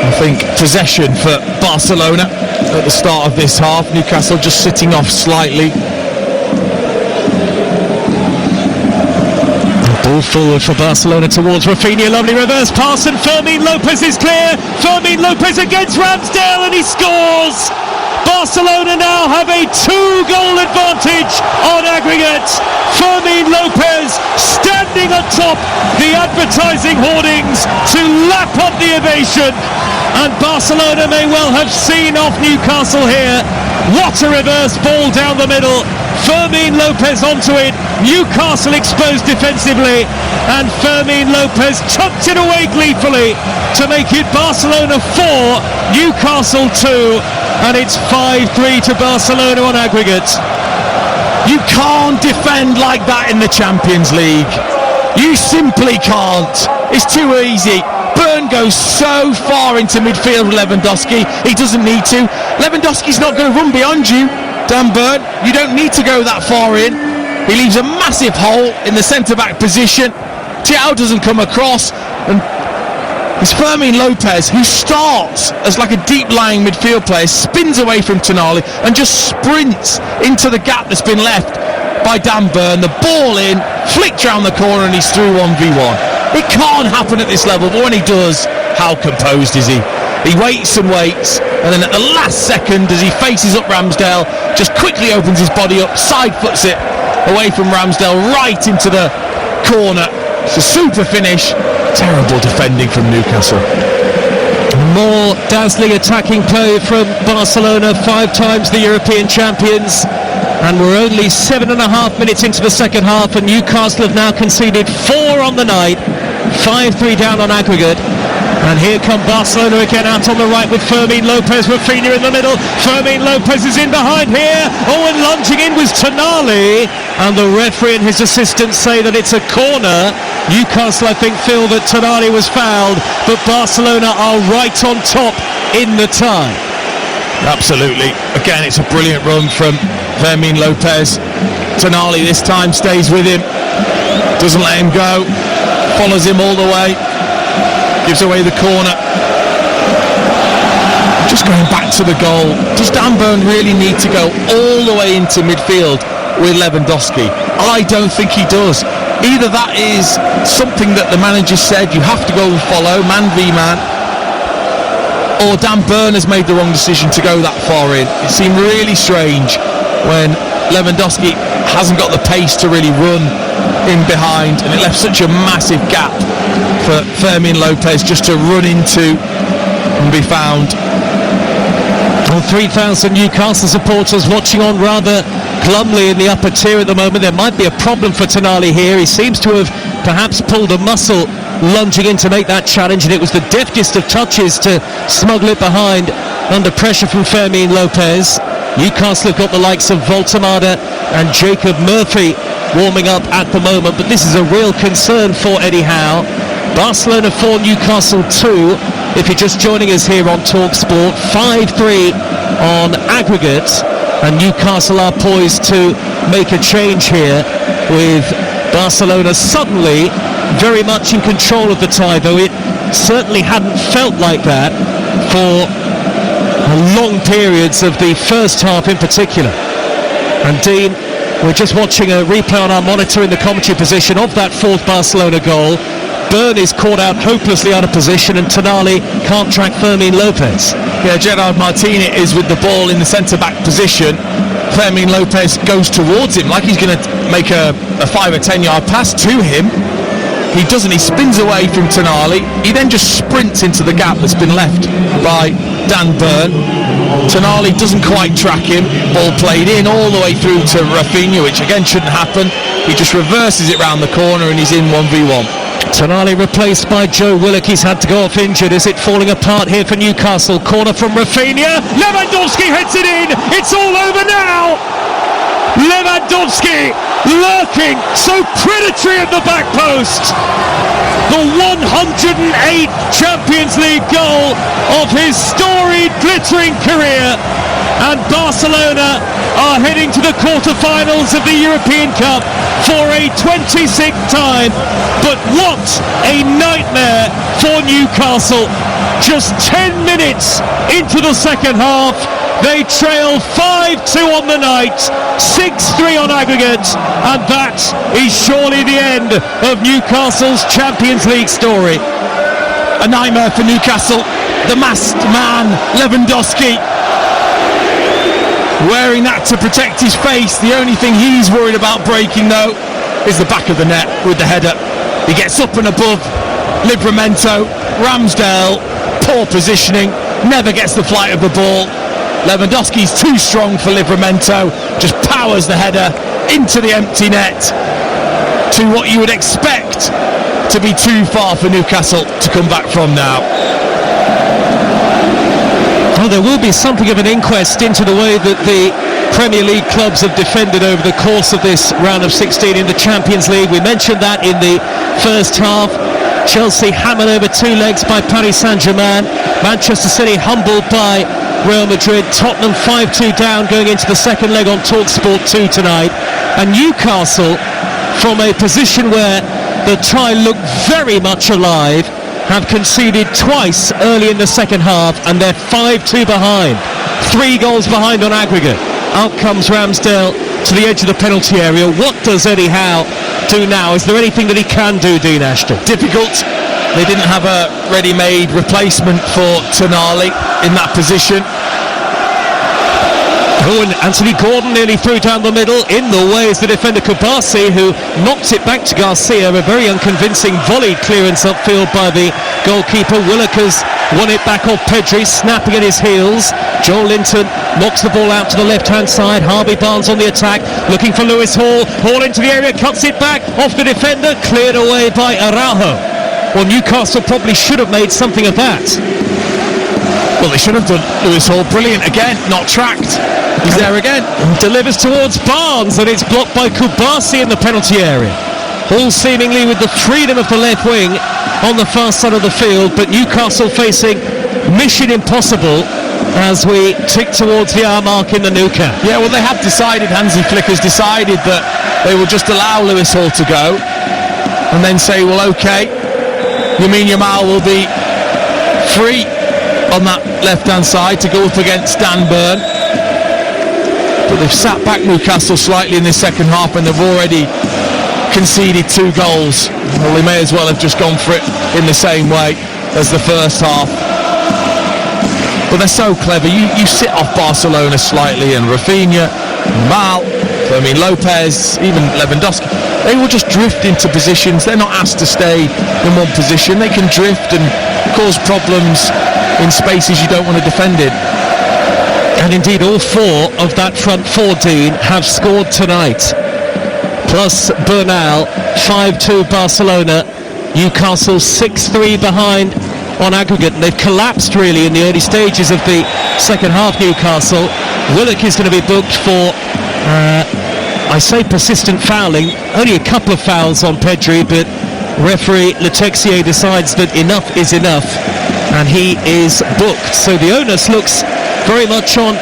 I think, possession for Barcelona at the start of this half. Newcastle just sitting off slightly. Ball forward for Barcelona towards Rafinha. Lovely reverse pass, and Fermin Lopez is clear. Fermin Lopez against Ramsdale, and he scores. Barcelona now have a 2-goal advantage on aggregate. Fermin Lopez standing atop the advertising hoardings to lap up the ovation, and Barcelona may well have seen off Newcastle here. What a reverse ball down the middle. Fermin Lopez onto it. Newcastle exposed defensively, and Fermin Lopez tucked it away gleefully to make it Barcelona 4, Newcastle 2, and it's 5-3 to Barcelona on aggregate. You can't defend like that in the Champions League. You simply can't. It's too easy. Burn goes so far into midfield with Lewandowski. He doesn't need to. Lewandowski's not going to run beyond you, Dan Burn. You don't need to go that far in. He leaves a massive hole in the centre-back position. Thiago doesn't come across, and it's Fermin Lopez, who starts as like a deep-lying midfield player, spins away from Tonali and just sprints into the gap that's been left by Dan Burn. The ball in, flicked round the corner, and he's through 1v1. It can't happen at this level, but when he does, how composed is he? He waits and waits, and then at the last second, as he faces up Ramsdale, just quickly opens his body up, side foots it away from Ramsdale, right into the corner. It's a super finish. Terrible defending from Newcastle. More dazzling attacking play from Barcelona, 5 times the European champions, and we're only 7.5 minutes into the second half, and Newcastle have now conceded 4 on the night, 5-3 down on aggregate. And here come Barcelona again, out on the right with Fermin Lopez. Rafinha in the middle. Fermin Lopez is in behind here. Oh, and lunging in was Tonali, and the referee and his assistants say that it's a corner. Newcastle, I think, feel that Tonali was fouled, but Barcelona are right on top in the tie. Absolutely. Again, it's a brilliant run from Fermin Lopez. Tonali this time stays with him, doesn't let him go, follows him all the way, gives away the corner. Just going back to the goal, does Dan Burn really need to go all the way into midfield with Lewandowski? I don't think he does. Either that is something that the manager said you have to go and follow, man v man, or Dan Burn has made the wrong decision to go that far in. It seemed really strange when Lewandowski hasn't got the pace to really run in behind, and it left such a massive gap for Fermin Lopez just to run into and be found. Well, 3,000 Newcastle supporters watching on rather glumly in the upper tier at the moment. There might be a problem for Tonali here. He seems to have perhaps pulled a muscle lunging in to make that challenge, and it was the deftest of touches to smuggle it behind under pressure from Fermin Lopez. Newcastle have got the likes of Voltemada and Jacob Murphy warming up at the moment, but this is a real concern for Eddie Howe. Barcelona 4, Newcastle 2. If you're just joining us here on TalkSport, 5-3 on aggregate, and Newcastle are poised to make a change here, with Barcelona suddenly very much in control of the tie, though it certainly hadn't felt like that for long periods of the first half in particular. And Dean, we're just watching a replay on our monitor in the commentary position of that 4th Barcelona goal. Burn is caught out hopelessly out of position, and Tonali can't track Fermin Lopez. Yeah, Gerard Martinez is with the ball in the centre-back position. Fermin Lopez goes towards him like he's going to make a 5 or 10 yard pass to him. He doesn't, he spins away from Tonali. He then just sprints into the gap that's been left by Dan Burn. Tonali doesn't quite track him. Ball played in all the way through to Rafinha, which again shouldn't happen. He just reverses it round the corner and he's in 1v1. Tonali replaced by Joe Willock. He's had to go off injured. Is it falling apart here for Newcastle? Corner from Rafinha. Lewandowski heads it in. It's all over now. Lewandowski lurking so predatory at the back post. The 108th Champions League goal of his storied, glittering career. And Barcelona are heading to the quarter-finals of the European Cup for a 26th time. But what a nightmare for Newcastle. Just 10 minutes into the second half, They trail 5-2 on the night, 6-3 on aggregate, and that is surely the end of Newcastle's Champions League story. A nightmare for Newcastle. The masked man, Lewandowski, wearing that to protect his face. The only thing he's worried about breaking, though, is the back of the net with the header. He gets up and above Livramento. Ramsdale, poor positioning, never gets the flight of the ball. Lewandowski's too strong for Livramento, just powers the header into the empty net to what you would expect to be too far for Newcastle to come back from now. Well, there will be something of an inquest into the way that the Premier League clubs have defended over the course of this round of 16 in the Champions League. We mentioned that in the first half. Chelsea hammered over two legs by Paris Saint-Germain. Manchester City humbled by Real Madrid. Tottenham 5-2 down going into the second leg on TalkSport 2 tonight. And Newcastle, from a position where the tie looked very much alive, have conceded twice early in the second half, and they're 5-2 behind. 3 goals behind on aggregate. Out comes Ramsdale to the edge of the penalty area. What does Eddie Howe do now? Is there anything that he can do, Dean Ashton? Difficult. They didn't have a ready-made replacement for Tonali in that position. Oh, and Anthony Gordon nearly threw down the middle. In the way is the defender Kubasi, who knocks it back to Garcia. A very unconvincing volleyed clearance upfield by the goalkeeper. Willockers won it back off Pedri, snapping at his heels. Joel Linton knocks the ball out to the left-hand side. Harvey Barnes on the attack, looking for Lewis Hall. Hall into the area, cuts it back off the defender, cleared away by Araujo. Well, Newcastle probably should have made something of that. Well, they should have done. Lewis Hall, brilliant again, not tracked. He's there again. Delivers towards Barnes, and it's blocked by Kubasi in the penalty area. Hall seemingly with the freedom of the left wing on the far side of the field, but Newcastle facing mission impossible as we tick towards the hour mark in the Nou Camp. Yeah, well, they have decided, Hansi Flick has decided that they will just allow Lewis Hall to go and then say, well, OK, Lamine Yamal will be free on that left-hand side to go up against Dan Burn. But they've sat back Newcastle slightly in this second half, and they've already conceded 2 goals. Well, they may as well have just gone for it in the same way as the first half. But they're so clever. You sit off Barcelona slightly, and Rafinha, Mal, Lopez, even Lewandowski, they will just drift into positions. They're not asked to stay in one position. They can drift and cause problems in spaces you don't want to defend in. And indeed all 4 of that front 4, Dean, have scored tonight. Plus Bernal, 5-2 Barcelona. Newcastle 6-3 behind on aggregate, and they've collapsed really in the early stages of the second half, Newcastle. Willock is going to be booked for I say persistent fouling. Only a couple of fouls on Pedri, but referee Le Texier decides that enough is enough, and he is booked. So the onus looks very much on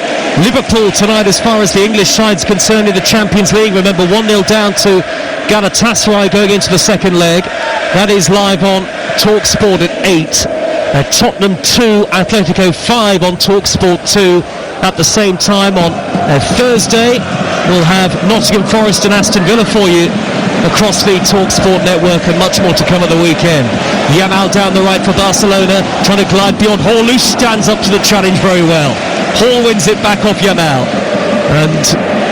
Liverpool tonight as far as the English side's concerned in the Champions League. Remember, 1-0 down to Galatasaray going into the second leg. That is live on TalkSport at 8. Tottenham 2, Atletico 5 on TalkSport 2 at the same time on Thursday. We'll have Nottingham Forest and Aston Villa for you across the TalkSport network, and much more to come at the weekend. Yamal down the right for Barcelona, trying to glide beyond Hall, who stands up to the challenge very well. Hall wins it back off Yamal, and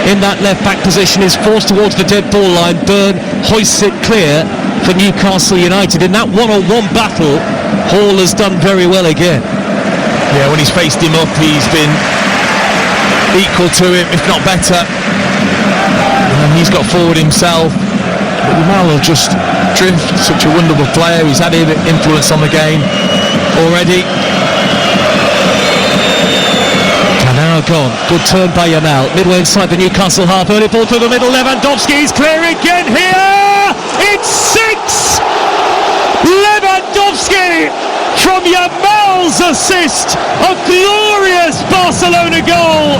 in that left back position is forced towards the dead ball line. Byrne hoists it clear for Newcastle United. In that one-on-one battle, Hall has done very well again. Yeah, when he's faced him up, he's been equal to him, if not better. And he's got forward himself. But Yamal will just drift. Such a wonderful player. He's had influence on the game already. And now gone. Good turn by Yamal. Midway inside the Newcastle half. Early ball through the middle. Lewandowski's clear again here. It's 6. Lewandowski from Yamal's assist. A glorious Barcelona goal.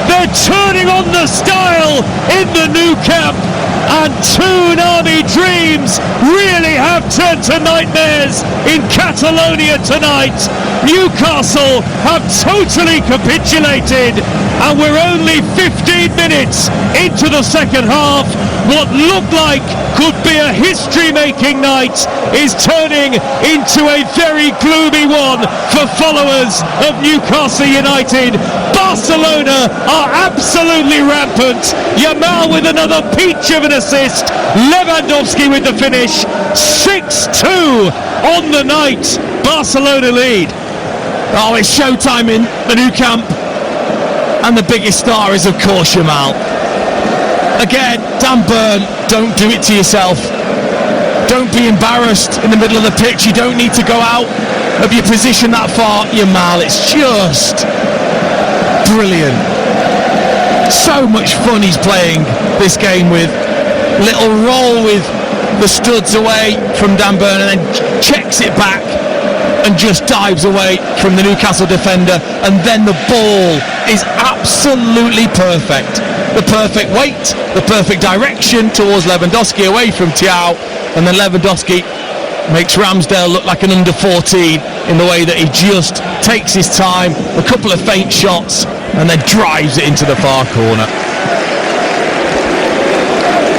They're turning on the style in the Nou Camp, and Toon Army dreams really have turned to nightmares in Catalonia tonight. Newcastle have totally capitulated, and we're only 15 minutes into the second half. What looked like could be a history-making night is turning into a very gloomy one for followers of Newcastle United. Barcelona are absolutely rampant. Yamal with another peach of an assist. Lewandowski with the finish. 6-2 on the night. Barcelona lead. Oh, it's showtime in the new camp. And the biggest star is, of course, Yamal. Again, Dan Burn, don't do it to yourself. Don't be embarrassed in the middle of the pitch. You don't need to go out of your position that far. Yamal, it's just brilliant. So much fun he's playing this game with. Little roll with the studs away from Dan Burn and then checks it back and just dives away from the Newcastle defender, and then the ball is absolutely perfect. The perfect weight, the perfect direction towards Lewandowski away from Thiaw, and then Lewandowski makes Ramsdale look like an under 14 in the way that he just takes his time, a couple of feint shots, and then drives it into the far corner.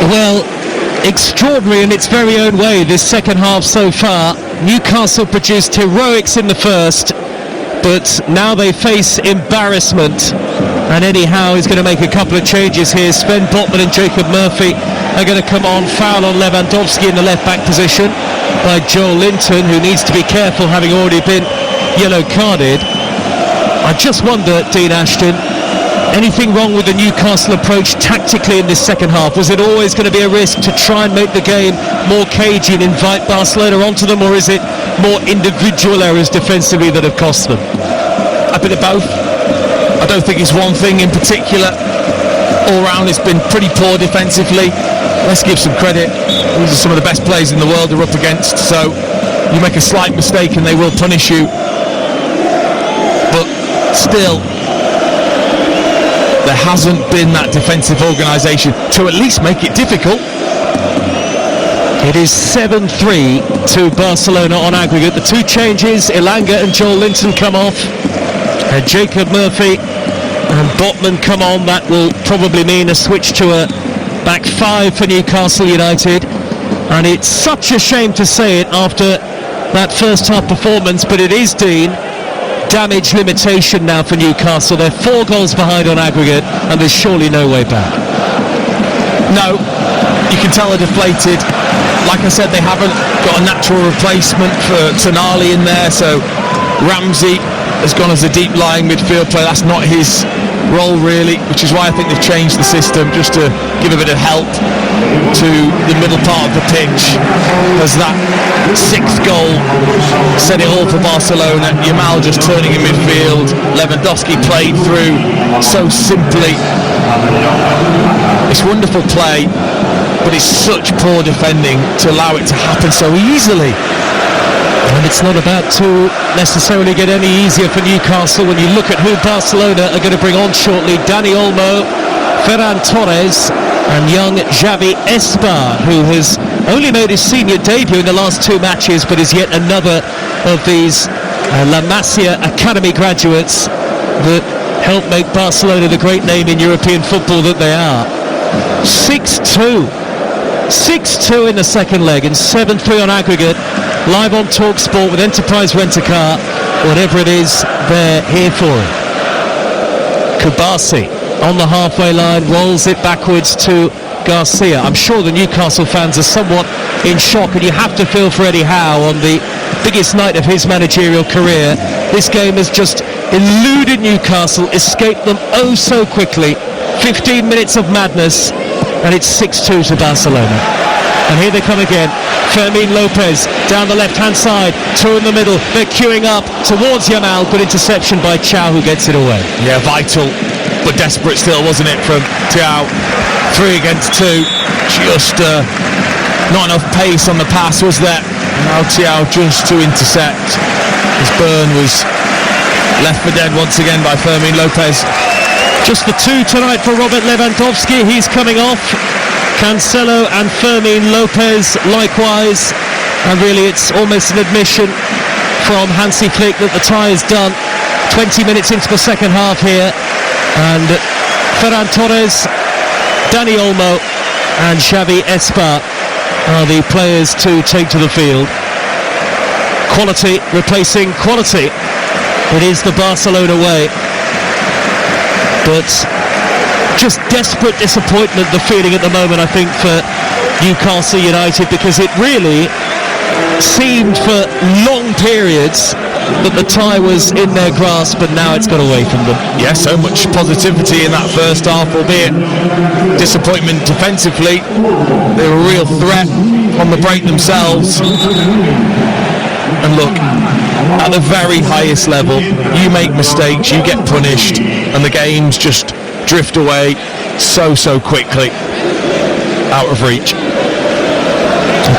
Well, extraordinary in its very own way, this second half so far. Newcastle produced heroics in the first, but now they face embarrassment. And Eddie Howe is going to make a couple of changes here. Sven Botman and Jacob Murphy are going to come on. Foul on Lewandowski in the left-back position by Joel Linton, who needs to be careful, having already been yellow carded. I just wonder, Dean Ashton, anything wrong with the Newcastle approach tactically in this second half? Was it always going to be a risk to try and make the game more cagey and invite Barcelona onto them, or is it more individual errors defensively that have cost them? A bit of both. I don't think it's one thing in particular. All round it's been pretty poor defensively. Let's give some credit. These are some of the best players in the world they're up against, so you make a slight mistake and they will punish you. But still, there hasn't been that defensive organisation to at least make it difficult. It is 7-3 to Barcelona on aggregate. The two changes, Elanga and Joel Linton come off, and Jacob Murphy and Botman come on. That will probably mean a switch to a back five for Newcastle United, and it's such a shame to say it after that first half performance, but it is, Dean, damage limitation now for Newcastle. They're 4 goals behind on aggregate, and there's surely no way back. No, you can tell they're deflated. Like I said, they haven't got a natural replacement for Tonali in there, so Ramsey has gone as a deep lying midfield player. That's not his role really, which is why I think they've changed the system, just to give a bit of help to the middle part of the pitch, as that 6th goal said it all for Barcelona. Yamal just turning in midfield, Lewandowski played through so simply. It's wonderful play, but it's such poor defending to allow it to happen so easily. And it's not about to necessarily get any easier for Newcastle when you look at who Barcelona are going to bring on shortly. Dani Olmo, Ferran Torres and young Xavi Espa, who has only made his senior debut in the last 2 matches, but is yet another of these La Masia Academy graduates that help make Barcelona the great name in European football that they are. 6-2 in the second leg and 7-3 on aggregate. Live on TalkSport with Enterprise Rent-A-Car. Whatever it is, they're here for it. Kubasi on the halfway line, rolls it backwards to Garcia. I'm sure the Newcastle fans are somewhat in shock, and you have to feel for Eddie Howe on the biggest night of his managerial career. This game has just eluded Newcastle, escaped them oh so quickly. 15 minutes of madness, and it's 6-2 to Barcelona. And here they come again. Fermin Lopez down the left-hand side, 2 in the middle. They're queuing up towards Yamal. Good interception by Thiaw, who gets it away. Yeah, vital, but desperate still, wasn't it, from Thiaw? 3 against 2. Just not enough pace on the pass, was there? Now Thiaw just to intercept. His burn was left for dead once again by Fermin Lopez. Just the 2 tonight for Robert Lewandowski. He's coming off. Cancelo and Fermin Lopez likewise, and really it's almost an admission from Hansi Flick that the tie is done. 20 minutes into the second half here, and Ferran Torres, Dani Olmo and Xavi Espa are the players to take to the field. Quality replacing quality. It is the Barcelona way. But just desperate disappointment, the feeling at the moment, I think, for Newcastle United, because it really seemed for long periods that the tie was in their grasp, but now it's got away from them. Yeah, so much positivity in that first half, albeit disappointment defensively. They were a real threat on the break themselves. And look, at the very highest level, you make mistakes, you get punished, and the games just drift away so quickly, out of reach.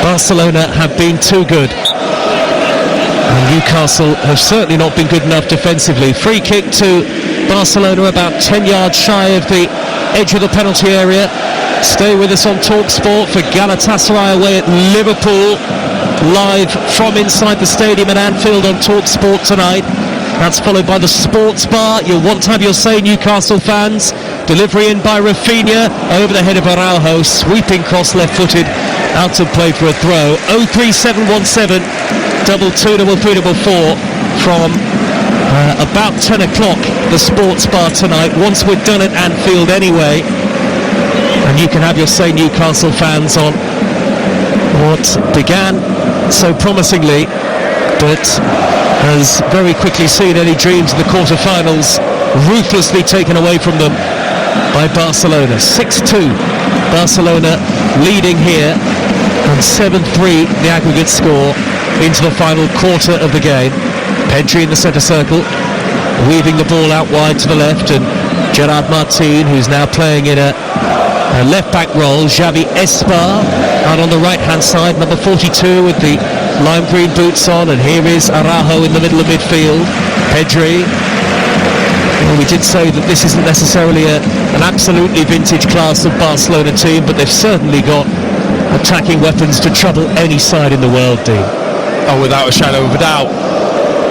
Barcelona have been too good, and Newcastle have certainly not been good enough defensively. Free kick to Barcelona, about 10 yards shy of the edge of the penalty area. Stay with us on TalkSport for Galatasaray away at Liverpool, live from inside the stadium at Anfield on TalkSport tonight. That's followed by the Sports Bar. You'll want to have your say, Newcastle fans. Delivery in by Rafinha, over the head of Araujo, sweeping cross left-footed, out of play for a throw. 03717 22344 from about 10 o'clock, the Sports Bar tonight, once we're done at Anfield anyway. And you can have your say, Newcastle fans, on what began so promisingly, but has very quickly seen any dreams in the quarter-finals ruthlessly taken away from them by Barcelona. 6-2, Barcelona leading here, and 7-3 the aggregate score into the final quarter of the game. Pedri in the centre circle, weaving the ball out wide to the left, and Gerard Martin, who's now playing in a left-back role. Xavi Espa out on the right-hand side, number 42 with the lime green boots on, and here is Araujo in the middle of midfield. Pedri. Well, we did say that this isn't necessarily an absolutely vintage class of Barcelona team, but they've certainly got attacking weapons to trouble any side in the world, Dean. Oh, without a shadow of a doubt.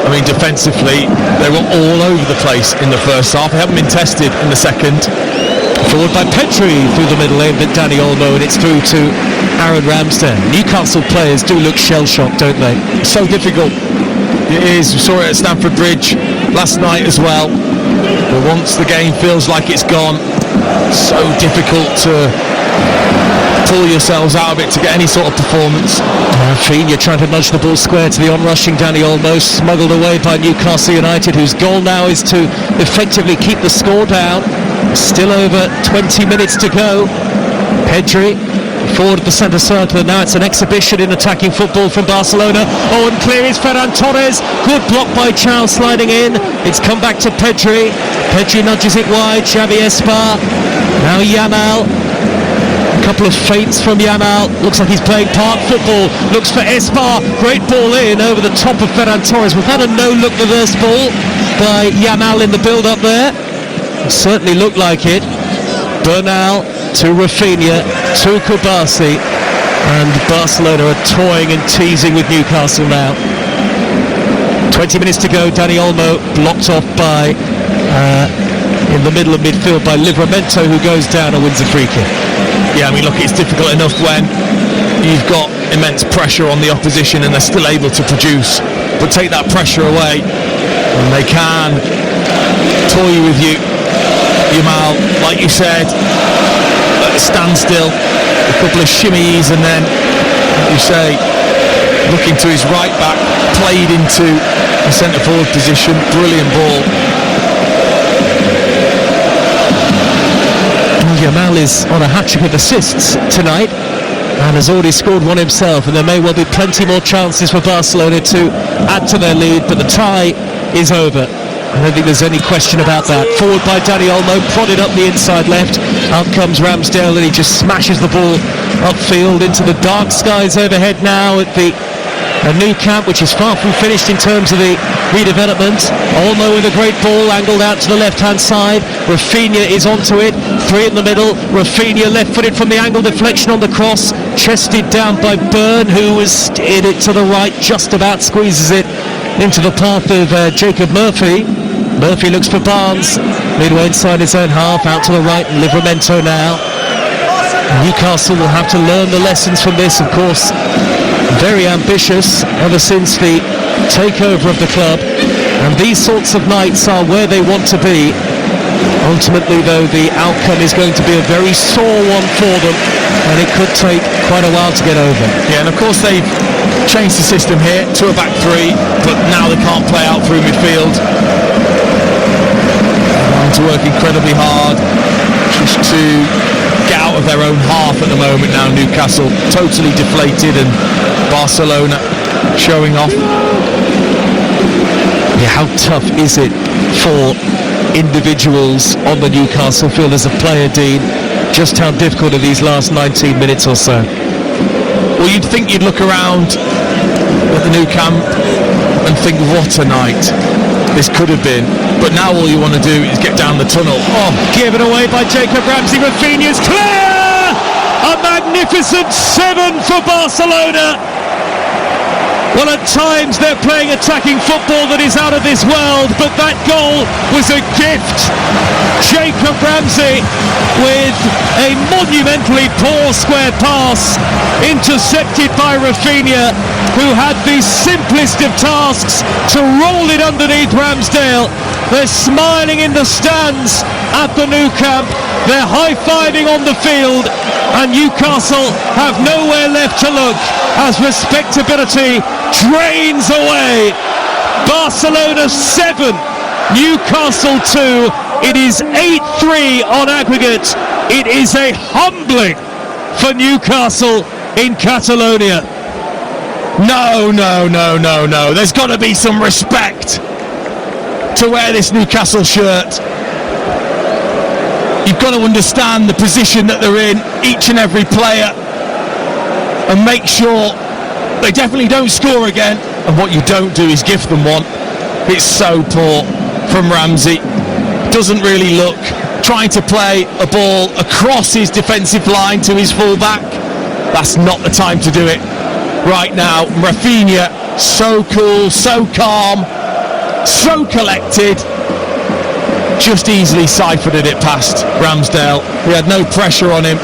I mean, defensively, they were all over the place in the first half. They haven't been tested in the second. Forward by Pedri through the middle, aimed at Dani Olmo, and it's through to Aaron Ramsdale. Newcastle players do look shell-shocked, don't they? So difficult. It is. We saw it at Stamford Bridge last night as well. But once the game feels like it's gone, so difficult to pull yourselves out of it to get any sort of performance. Rafinha trying to nudge the ball square to the on-rushing Dani Olmo, smuggled away by Newcastle United, whose goal now is to effectively keep the score down. Still over 20 minutes to go. Pedri forward at the centre circle, and now it's an exhibition in attacking football from Barcelona. Oh, and clear is Ferran Torres. Good block by Charles sliding in. It's come back to Pedri. Pedri nudges it wide. Xavi Espa. Now Yamal. A couple of feints from Yamal. Looks like he's playing park football. Looks for Espa. Great ball in over the top of Ferran Torres. Was that a no-look reverse ball by Yamal in the build-up there? It certainly looked like it. Bernal to Rafinha to Kubasi, and Barcelona are toying and teasing with Newcastle now. 20 minutes to go. Dani Olmo blocked off by in the middle of midfield by Livramento, who goes down and wins a free kick. Yeah, I mean, look, it's difficult enough when you've got immense pressure on the opposition and they're still able to produce, but take that pressure away and they can toy with you. Yamal, like you said, at a standstill, a couple of shimmies, and then, like you say, looking to his right back, played into the centre forward position. Brilliant ball. Yamal is on a hat-trick of assists tonight and has already scored one himself, and there may well be plenty more chances for Barcelona to add to their lead, but the tie is over. I don't think there's any question about that. Forward by Dani Olmo, prodded up the inside left. Out comes Ramsdale, and he just smashes the ball upfield into the dark skies overhead now at the Nou Camp, which is far from finished in terms of the redevelopment. Olmo with a great ball, angled out to the left-hand side. Rafinha is onto it, three in the middle. Rafinha left-footed from the angle deflection on the cross, chested down by Byrne, who was in it to the right, just about squeezes it into the path of Jacob Murphy. Murphy looks for Barnes, midway inside his own half, out to the right, and Livramento now. Newcastle will have to learn the lessons from this, of course. Very ambitious ever since the takeover of the club, and these sorts of nights are where they want to be. Ultimately, though, the outcome is going to be a very sore one for them, and it could take quite a while to get over. Yeah, and of course they've changed the system here to a back three, but now they can't play out through midfield. Having to work incredibly hard just to get out of their own half at the moment now. Newcastle totally deflated, and Barcelona showing off. Yeah, how tough is it for individuals on the Newcastle field as a player, Dean? Just how difficult are these last 19 minutes or so? Well, you'd think you'd look around at the Nou Camp and think, what a night this could have been. But now all you want to do is get down the tunnel. Oh, given away by Jacob Ramsey. Rafinha's clear! A magnificent 7 for Barcelona. Well, at times they're playing attacking football that is out of this world, but that goal was a gift. Jacob Ramsey with a monumentally poor square pass, intercepted by Rafinha, who had the simplest of tasks to roll it underneath Ramsdale. They're smiling in the stands at the Nou Camp. They're high-fiving on the field, and Newcastle have nowhere left to look as respectability drains away. Barcelona 7, Newcastle 2. It is 8-3 on aggregate. It is a humbling for Newcastle in Catalonia. No. There's got to be some respect to wear this Newcastle shirt. You've got to understand the position that they're in, each and every player, and make sure they definitely don't score again. And what you don't do is give them one. It's so poor from Ramsey. Doesn't really look. Trying to play a ball across his defensive line to his full-back. That's not the time to do it right now. Rafinha, so cool, so calm, so collected. Just easily siphoned it past Ramsdale. He had no pressure on him.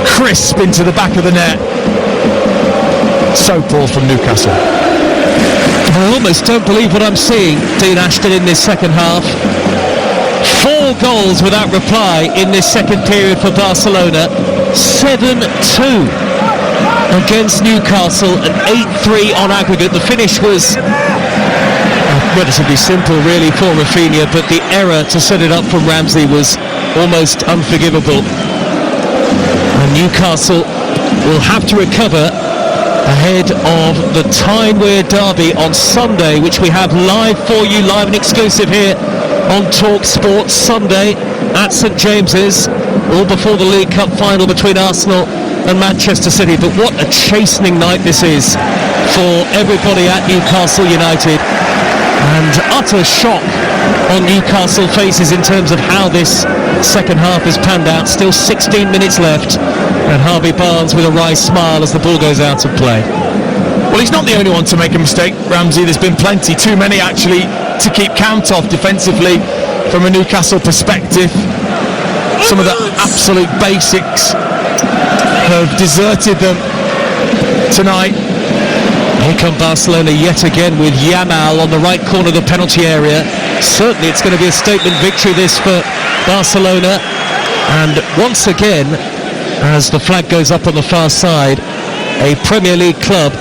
Crisp into the back of the net. So poor from Newcastle. I almost don't believe what I'm seeing, Dean Ashton, in this second half. 4 goals without reply in this second period for Barcelona. 7-2 against Newcastle and 8-3 on aggregate. The finish was relatively simple really for Rafinha, but the error to set it up from Ramsey was almost unforgivable. And Newcastle will have to recover ahead of the Tyne-Wear derby on Sunday, which we have live for you, live and exclusive here on Talk Sports. Sunday at St James's, all before the League Cup final between Arsenal and Manchester City. But what a chastening night this is for everybody at Newcastle United, and utter shock on Newcastle faces in terms of how this second half has panned out. Still 16 minutes left, and Harvey Barnes with a wry smile as the ball goes out of play. Well, he's not the only one to make a mistake, Ramsey. There's been plenty, too many actually, to keep count of defensively from a Newcastle perspective. Some of the absolute basics have deserted them tonight. Here come Barcelona yet again with Yamal on the right corner of the penalty area. Certainly it's going to be a statement victory this for Barcelona. And once again, as the flag goes up on the far side, a Premier League club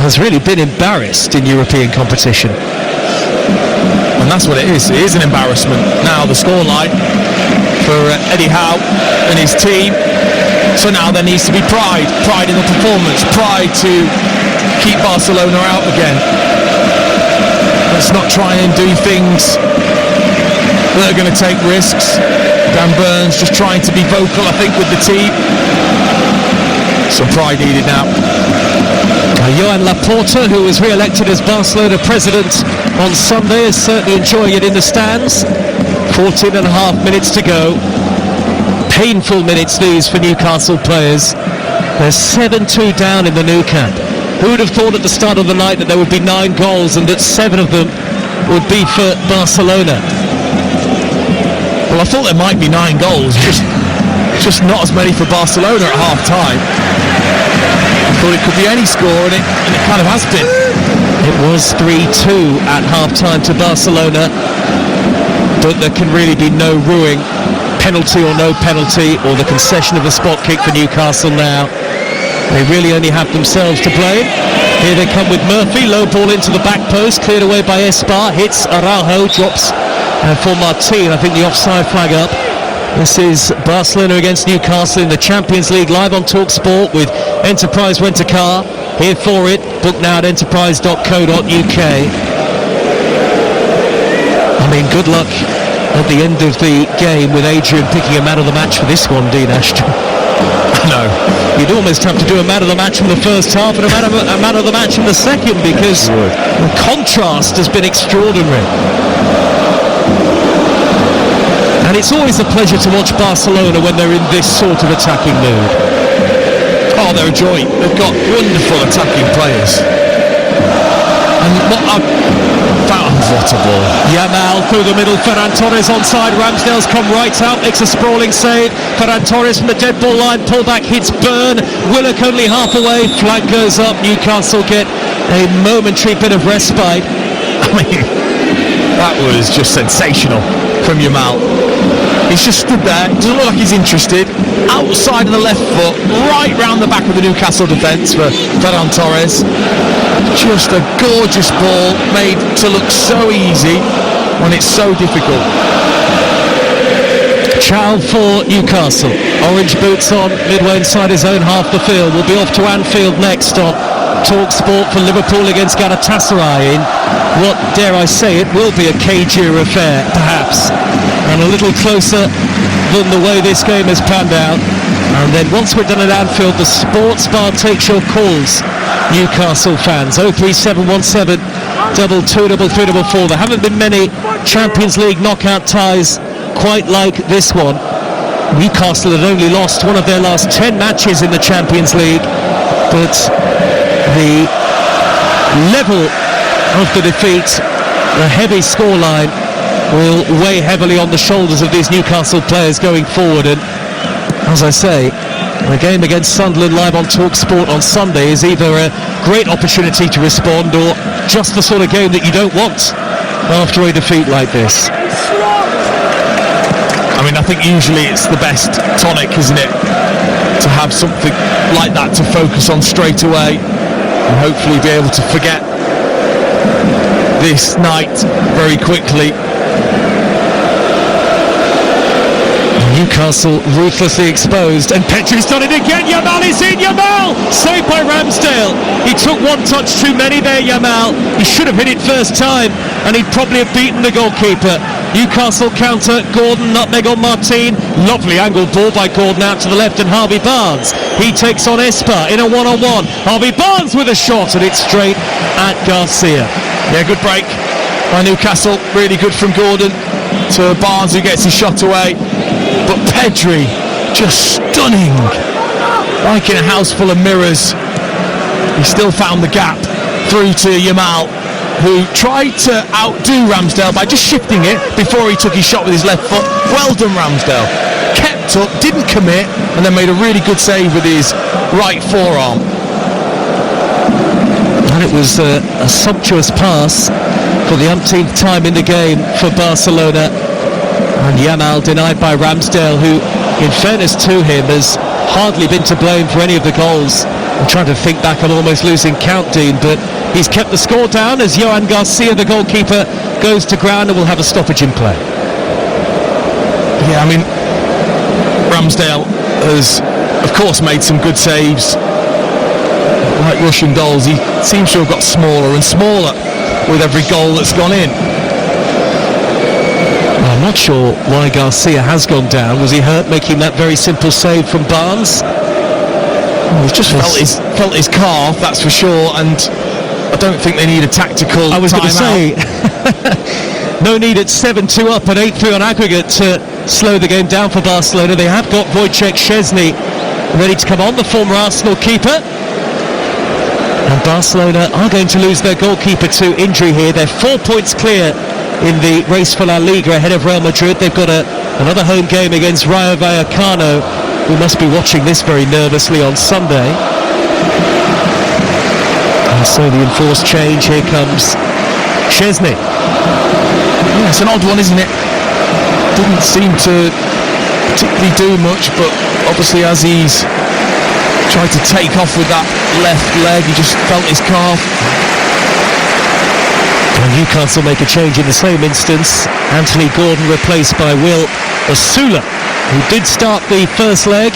has really been embarrassed in European competition. And that's what it is. It is an embarrassment. Now the scoreline for Eddie Howe and his team. So now there needs to be pride in the performance, pride to keep Barcelona out again. Let's not try and do things that are going to take risks. Dan Burns just trying to be vocal, I think, with the team. Some pride needed now. Joan Laporta, who was re-elected as Barcelona president on Sunday, is certainly enjoying it in the stands. 14 and a half minutes to go. Painful minutes these for Newcastle players. They're 7-2 down in the Nou Camp. Who would have thought at the start of the night that there would be 9 goals and that 7 of them would be for Barcelona? Well, I thought there might be 9 goals, just not as many for Barcelona at half-time. I thought it could be any score, and it kind of has been. It was 3-2 at half-time to Barcelona, but there can really be no rueing, penalty or no penalty, or the concession of a spot kick for Newcastle now. They really only have themselves to blame. Here they come with Murphy, low ball into the back post, cleared away by Espa, hits Araujo, drops for Martin, I think the offside flag up. This is Barcelona against Newcastle in the Champions League, live on TalkSport with Enterprise Rent a Car. Here for it, book now at enterprise.co.uk. I mean, good luck at the end of the game with Adrian picking a man of the match for this one, Dean Ashton. No. You'd almost have to do a man of the match from the first half and a man of the match from the second, because the contrast has been extraordinary. And it's always a pleasure to watch Barcelona when they're in this sort of attacking mood. Oh, they're a joy. They've got wonderful attacking players. And what a ball. Yamal through the middle, Ferran Torres onside, Ramsdale's come right out, makes a sprawling save. Ferran Torres from the dead ball line, pullback hits Burn, Willock only half away, flag goes up, Newcastle get a momentary bit of respite. I mean, that was just sensational from Yamal. He's just stood there, doesn't look like he's interested, outside of the left foot, right round the back of the Newcastle defence for Ferran Torres. Just a gorgeous ball made to look so easy when it's so difficult. Chow for Newcastle, orange boots on, midway inside his own half the field. We'll be off to Anfield next on TalkSport for Liverpool against Galatasaray in what, dare I say it, will be a cagier affair, perhaps, and a little closer than the way this game has panned out. And then once we're done at Anfield, the Sports Bar takes your calls, Newcastle fans. 03717 223344. There haven't been many Champions League knockout ties quite like this one. Newcastle had only lost one of their last 10 matches in the Champions League, but the level of the defeat, the heavy scoreline, will weigh heavily on the shoulders of these Newcastle players going forward. And as I say, the game against Sunderland live on TalkSport on Sunday is either a great opportunity to respond or just the sort of game that you don't want after a defeat like this. I mean, I think usually it's the best tonic, isn't it, to have something like that to focus on straight away and hopefully be able to forget this night very quickly. Newcastle ruthlessly exposed, and Pedri's done it again. Yamal is in. Yamal saved by Ramsdale. He took one touch too many there, Yamal. He should have hit it first time and he'd probably have beaten the goalkeeper. Newcastle counter, Gordon, nutmeg on Martin. Lovely angled ball by Gordon out to the left, and Harvey Barnes, he takes on Espa in a one-on-one. Harvey Barnes with a shot, and it's straight at Garcia. Yeah, good break by Newcastle. Really good from Gordon to Barnes, who gets his shot away. But Pedri, just stunning. Like in a house full of mirrors. He still found the gap through to Yamal, who tried to outdo Ramsdale by just shifting it before he took his shot with his left foot. Well done, Ramsdale. Kept up, didn't commit, and then made a really good save with his right forearm. And it was a sumptuous pass for the umpteenth time in the game for Barcelona. And Yamal denied by Ramsdale, who, in fairness to him, has hardly been to blame for any of the goals. I'm trying to think back, I'm almost losing count, Dean, but he's kept the score down as Johan Garcia, the goalkeeper, goes to ground and will have a stoppage in play. Yeah, I mean, Ramsdale has, of course, made some good saves. Like Russian goals, he seems to have got smaller and smaller with every goal that's gone in. I'm not sure why Garcia has gone down. Was he hurt making that very simple save from Barnes? Well, he's just felt his calf, that's for sure, and I don't think they need a tactical. I was going to say, out. no need at 7-2 up and 8-3 on aggregate to slow the game down for Barcelona. They have got Wojciech Szczesny ready to come on, the former Arsenal keeper. And And Barcelona are going to lose their goalkeeper to injury here. They're 4 points clear in the race for La Liga ahead of Real Madrid. They've got another home game against Rayo Vallecano, who must be watching this very nervously on Sunday. And so the enforced change, here comes Szczesny. Yeah, it's an odd one, isn't it? Didn't seem to particularly do much, but obviously as he's tried to take off with that left leg, he just felt his calf. And Newcastle make a change in the same instance. Anthony Gordon replaced by Will Osula, who did start the first leg.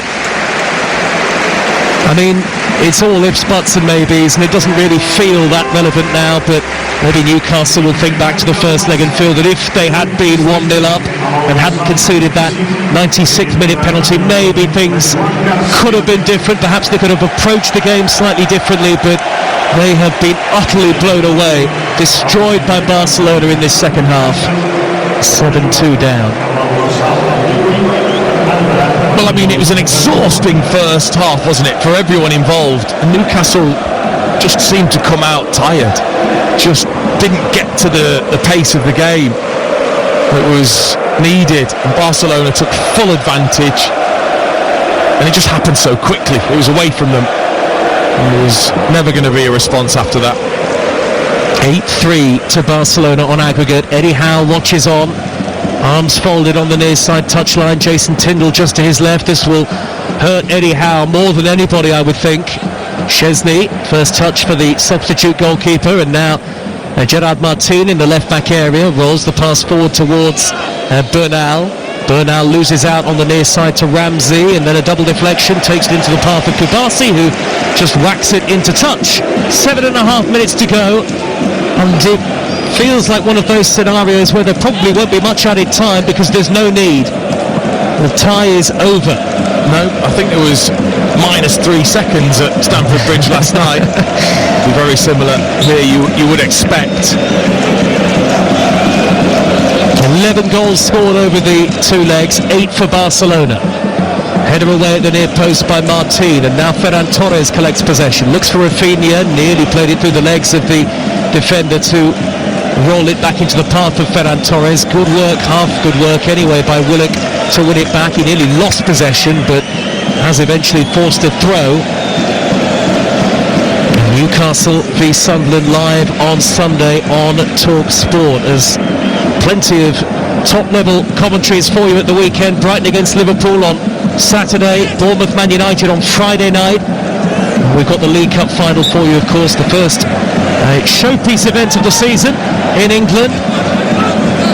I mean, it's all ifs, buts and maybes, and it doesn't really feel that relevant now, but maybe Newcastle will think back to the first leg and feel that if they had been 1-0 up and hadn't conceded that 96th-minute penalty, maybe things could have been different. Perhaps they could have approached the game slightly differently, but they have been utterly blown away, destroyed by Barcelona in this second half. 7-2 down. Well, I mean, it was an exhausting first half, wasn't it, for everyone involved. And Newcastle just seemed to come out tired. Just didn't get to the pace of the game that was needed. And Barcelona took full advantage. And it just happened so quickly. It was away from them. And there was never going to be a response after that. 8-3 to Barcelona on aggregate. Eddie Howe watches on. Arms folded on the near side touchline. Jason Tindall just to his left. This will hurt Eddie Howe more than anybody, I would think. Szczesny, first touch for the substitute goalkeeper, and now Gerard Martin in the left back area rolls the pass forward towards Bernal. Bernal loses out on the near side to Ramsey, and then a double deflection takes it into the path of Kubasi, who just whacks it into touch. 7.5 minutes to go, and it feels like one of those scenarios where there probably won't be much added time because there's no need. The tie is over. No, I think it was -3 seconds at Stamford Bridge last night. Very similar here, you would expect. 11 goals scored over the two legs, 8 for Barcelona. Header away at the near post by Martin, and now Ferran Torres collects possession. Looks for Rafinha, nearly played it through the legs of the defender to roll it back into the path of Ferran Torres. Good work, half good work anyway by Willock to win it back. He nearly lost possession, but has eventually forced a throw. Newcastle v Sunderland live on Sunday on Talk Sport, as plenty of top-level commentaries for you at the weekend. Brighton against Liverpool on Saturday, Bournemouth Man United on Friday night. We've got the League Cup final for you, of course, the first showpiece event of the season in England.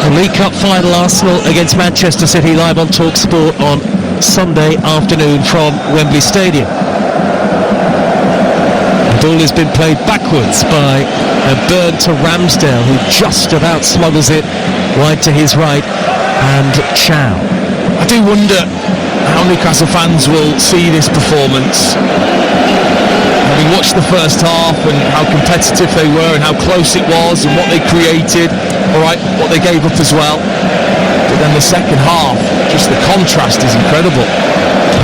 The League Cup final, Arsenal against Manchester City, live on Talk Sport on Sunday afternoon from Wembley Stadium. The ball has been played backwards by a burn to Ramsdale, who just about smuggles it wide to his right, and Chow. I do wonder how Newcastle fans will see this performance. Having watched the first half and how competitive they were and how close it was and what they created, alright, what they gave up as well. But then the second half, just the contrast is incredible.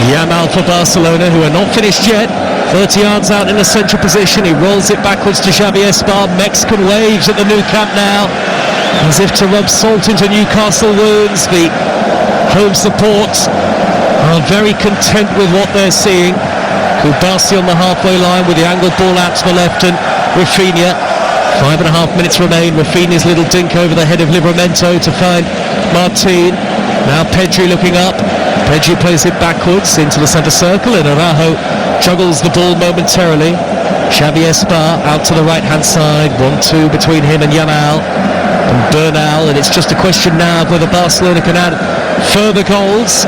Yamal for Barcelona, who are not finished yet. 30 yards out in a central position. He rolls it backwards to Xavi Esbar. Mexican waves at the Nou Camp now, as if to rub salt into Newcastle wounds. The home support are very content with what they're seeing. Kubasi on the halfway line with the angled ball out to the left, and Rafinha. 5.5 minutes remain. Rafinha's little dink over the head of Livramento to find Martin. Now Pedri looking up. Pedri plays it backwards into the centre circle, and Araujo juggles the ball momentarily. Xavi Esbar out to the right hand side. 1-2 between him and Yamal and Bernal, and it's just a question now of whether Barcelona can add further goals.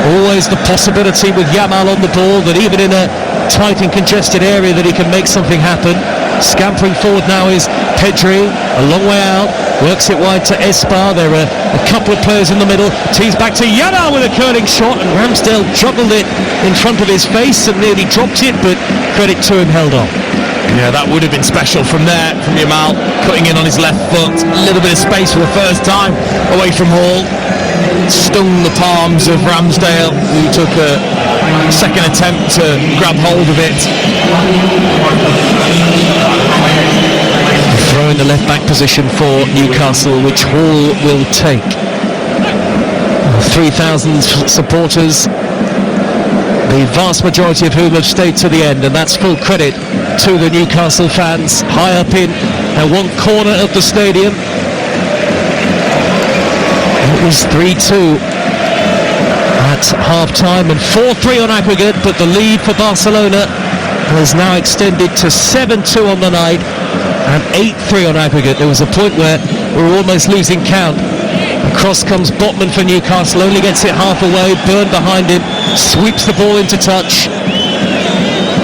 Always the possibility with Yamal on the ball that even in a tight and congested area that he can make something happen. Scampering forward now is Pedri, a long way out, works it wide to Esbar. There are a couple of players in the middle. Tees back to Yamal with a curling shot, and Ramsdale juggled it in front of his face and nearly dropped it, but credit to him, held on. Yeah, that would have been special from there, from Yamal, cutting in on his left foot. A little bit of space for the first time away from Hall. Stung the palms of Ramsdale, who took a second attempt to grab hold of it. Throw in the left back position for Newcastle, which Hall will take. 3,000 supporters, the vast majority of whom have stayed to the end, and that's full credit to the Newcastle fans high up in one corner of the stadium. It was 3-2 at half-time and 4-3 on aggregate, but the lead for Barcelona has now extended to 7-2 on the night and 8-3 on aggregate. There was a point where we were almost losing count. Across comes Botman for Newcastle, only gets it half away, Byrne behind him, sweeps the ball into touch.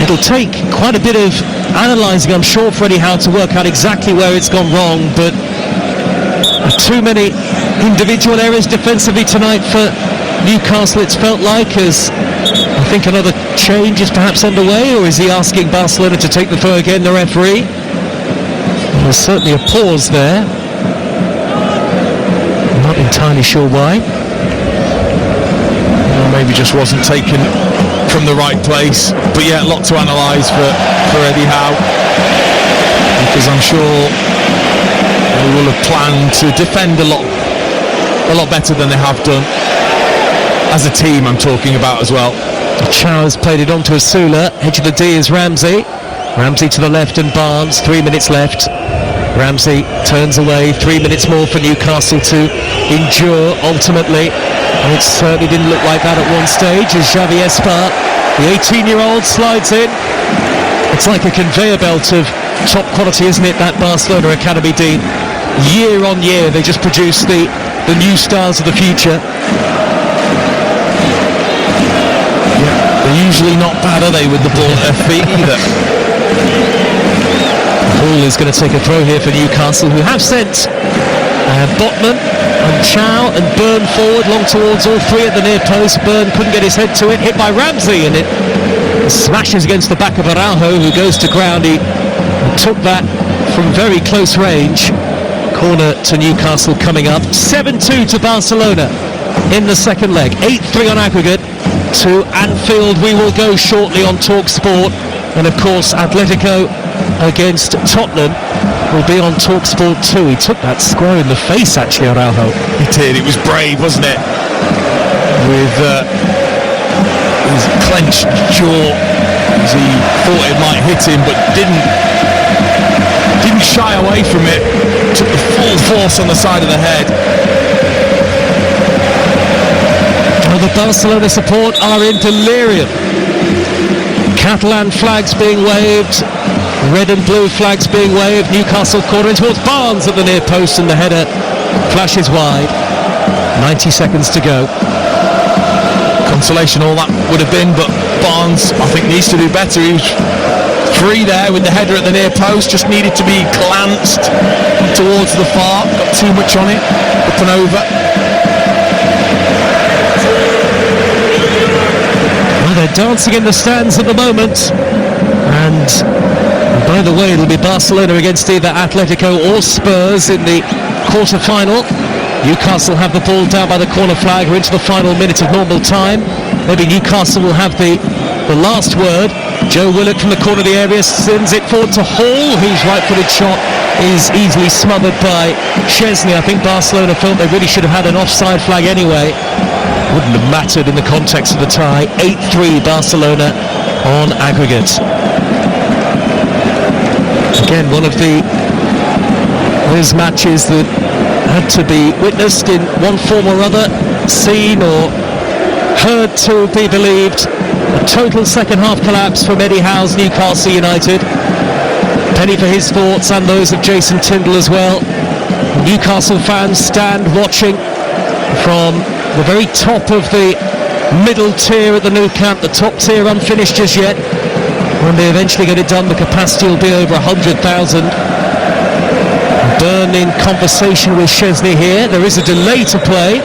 It'll take quite a bit of analysing, I'm sure, for Eddie Howe to work out exactly where it's gone wrong, but too many individual errors defensively tonight for Newcastle, it's felt like, as I think another change is perhaps underway, or is he asking Barcelona to take the throw again, the referee? There's certainly a pause there. Not entirely sure why. Well, maybe just wasn't taken from the right place, but yeah, a lot to analyse for Eddie Howe, because I'm sure they will have planned to defend a lot better than they have done. As a team, I'm talking about as well. Chow's played it on to Asula. Edge of the D is Ramsey. Ramsey to the left and Barnes. 3 minutes left. Ramsey turns away. 3 minutes more for Newcastle to endure ultimately. And it certainly didn't look like that at one stage as Xavi Espar, the 18-year-old, slides in. It's like a conveyor belt of top quality, isn't it, that Barcelona Academy, Dean? Year on year, they just produce the new stars of the future. They're usually not bad, are they, with the ball at their feet either? Hall is going to take a throw here for Newcastle, who have sent Botman and Chow and Byrne forward, long towards all three at the near post. Byrne couldn't get his head to it, hit by Ramsey, and it smashes against the back of Araujo, who goes to ground. He took that from very close range. Corner to Newcastle coming up. 7-2 to Barcelona in the second leg. 8-3 on aggregate. To Anfield we will go shortly on TalkSport, and of course Atletico against Tottenham will be on TalkSport too. He took that square in the face, actually, Araujo. He did. It was brave, wasn't it? With his clenched jaw, as he thought it might hit him, but didn't shy away from it. Took the full force on the side of the head. The Barcelona support are in delirium. Catalan flags being waved, red and blue flags being waved. Newcastle cornering towards Barnes at the near post, and the header flashes wide. 90 seconds to go. Consolation all that would have been, but Barnes, I think, needs to do better. He was free there with the header at the near post, just needed to be glanced towards the far, got too much on it, up and over. They're dancing in the stands at the moment, and by the way, it'll be Barcelona against either Atletico or Spurs in the quarter-final. Newcastle have the ball down by the corner flag. We're into the final minute of normal time. Maybe Newcastle will have the last word. Joe Willock from the corner of the area sends it forward to Hall, whose right-footed shot is easily smothered by Szczesny. I think Barcelona felt they really should have had an offside flag anyway. Wouldn't have mattered in the context of the tie. 8-3 Barcelona on aggregate. Again, one of those matches that had to be witnessed in one form or other, seen or heard to be believed. A total second half collapse from Eddie Howe's Newcastle United. Penny for his thoughts and those of Jason Tindall as well. Newcastle fans stand watching from the very top of the middle tier at the Nou Camp, the top tier unfinished as yet. When they eventually get it done, the capacity will be over 100,000. Byrne in conversation with Szczesny here. There is a delay to play.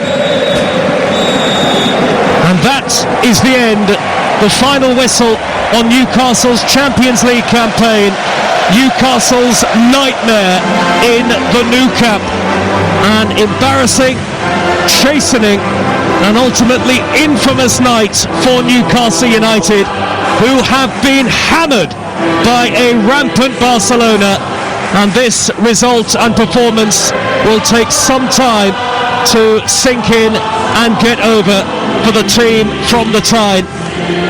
And that is the end. The final whistle on Newcastle's Champions League campaign. Newcastle's nightmare in the Nou Camp. An embarrassing, chastening An ultimately infamous night for Newcastle United, who have been hammered by a rampant Barcelona, and this result and performance will take some time to sink in and get over for the team from the Tyne.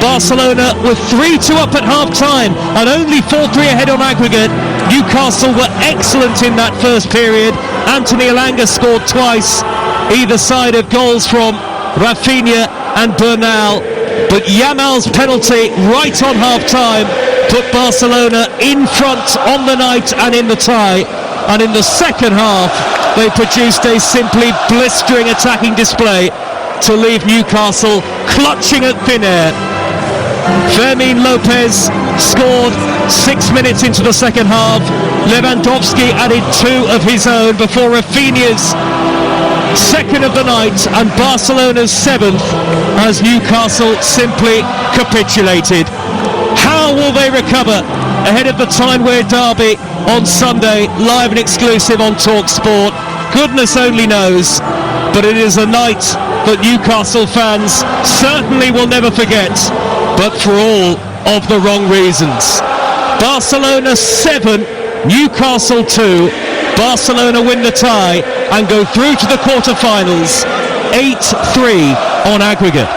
Barcelona were 3-2 up at half-time and only 4-3 ahead on aggregate. Newcastle were excellent in that first period. Anthony Elanga scored twice, either side of goals from Rafinha and Bernal, but Yamal's penalty right on half-time put Barcelona in front on the night and in the tie. And in the second half, they produced a simply blistering attacking display to leave Newcastle clutching at thin air. Fermin Lopez scored 6 minutes into the second half. Lewandowski added 2 of his own before Rafinha's second of the night and Barcelona's 7th, as Newcastle simply capitulated. How will they recover ahead of the Tyne-Wear derby on Sunday, live and exclusive on TalkSport? Goodness only knows, but it is a night that Newcastle fans certainly will never forget, but for all of the wrong reasons. Barcelona 7, Newcastle 2. Barcelona win the tie and go through to the quarter-finals, 8-3 on aggregate.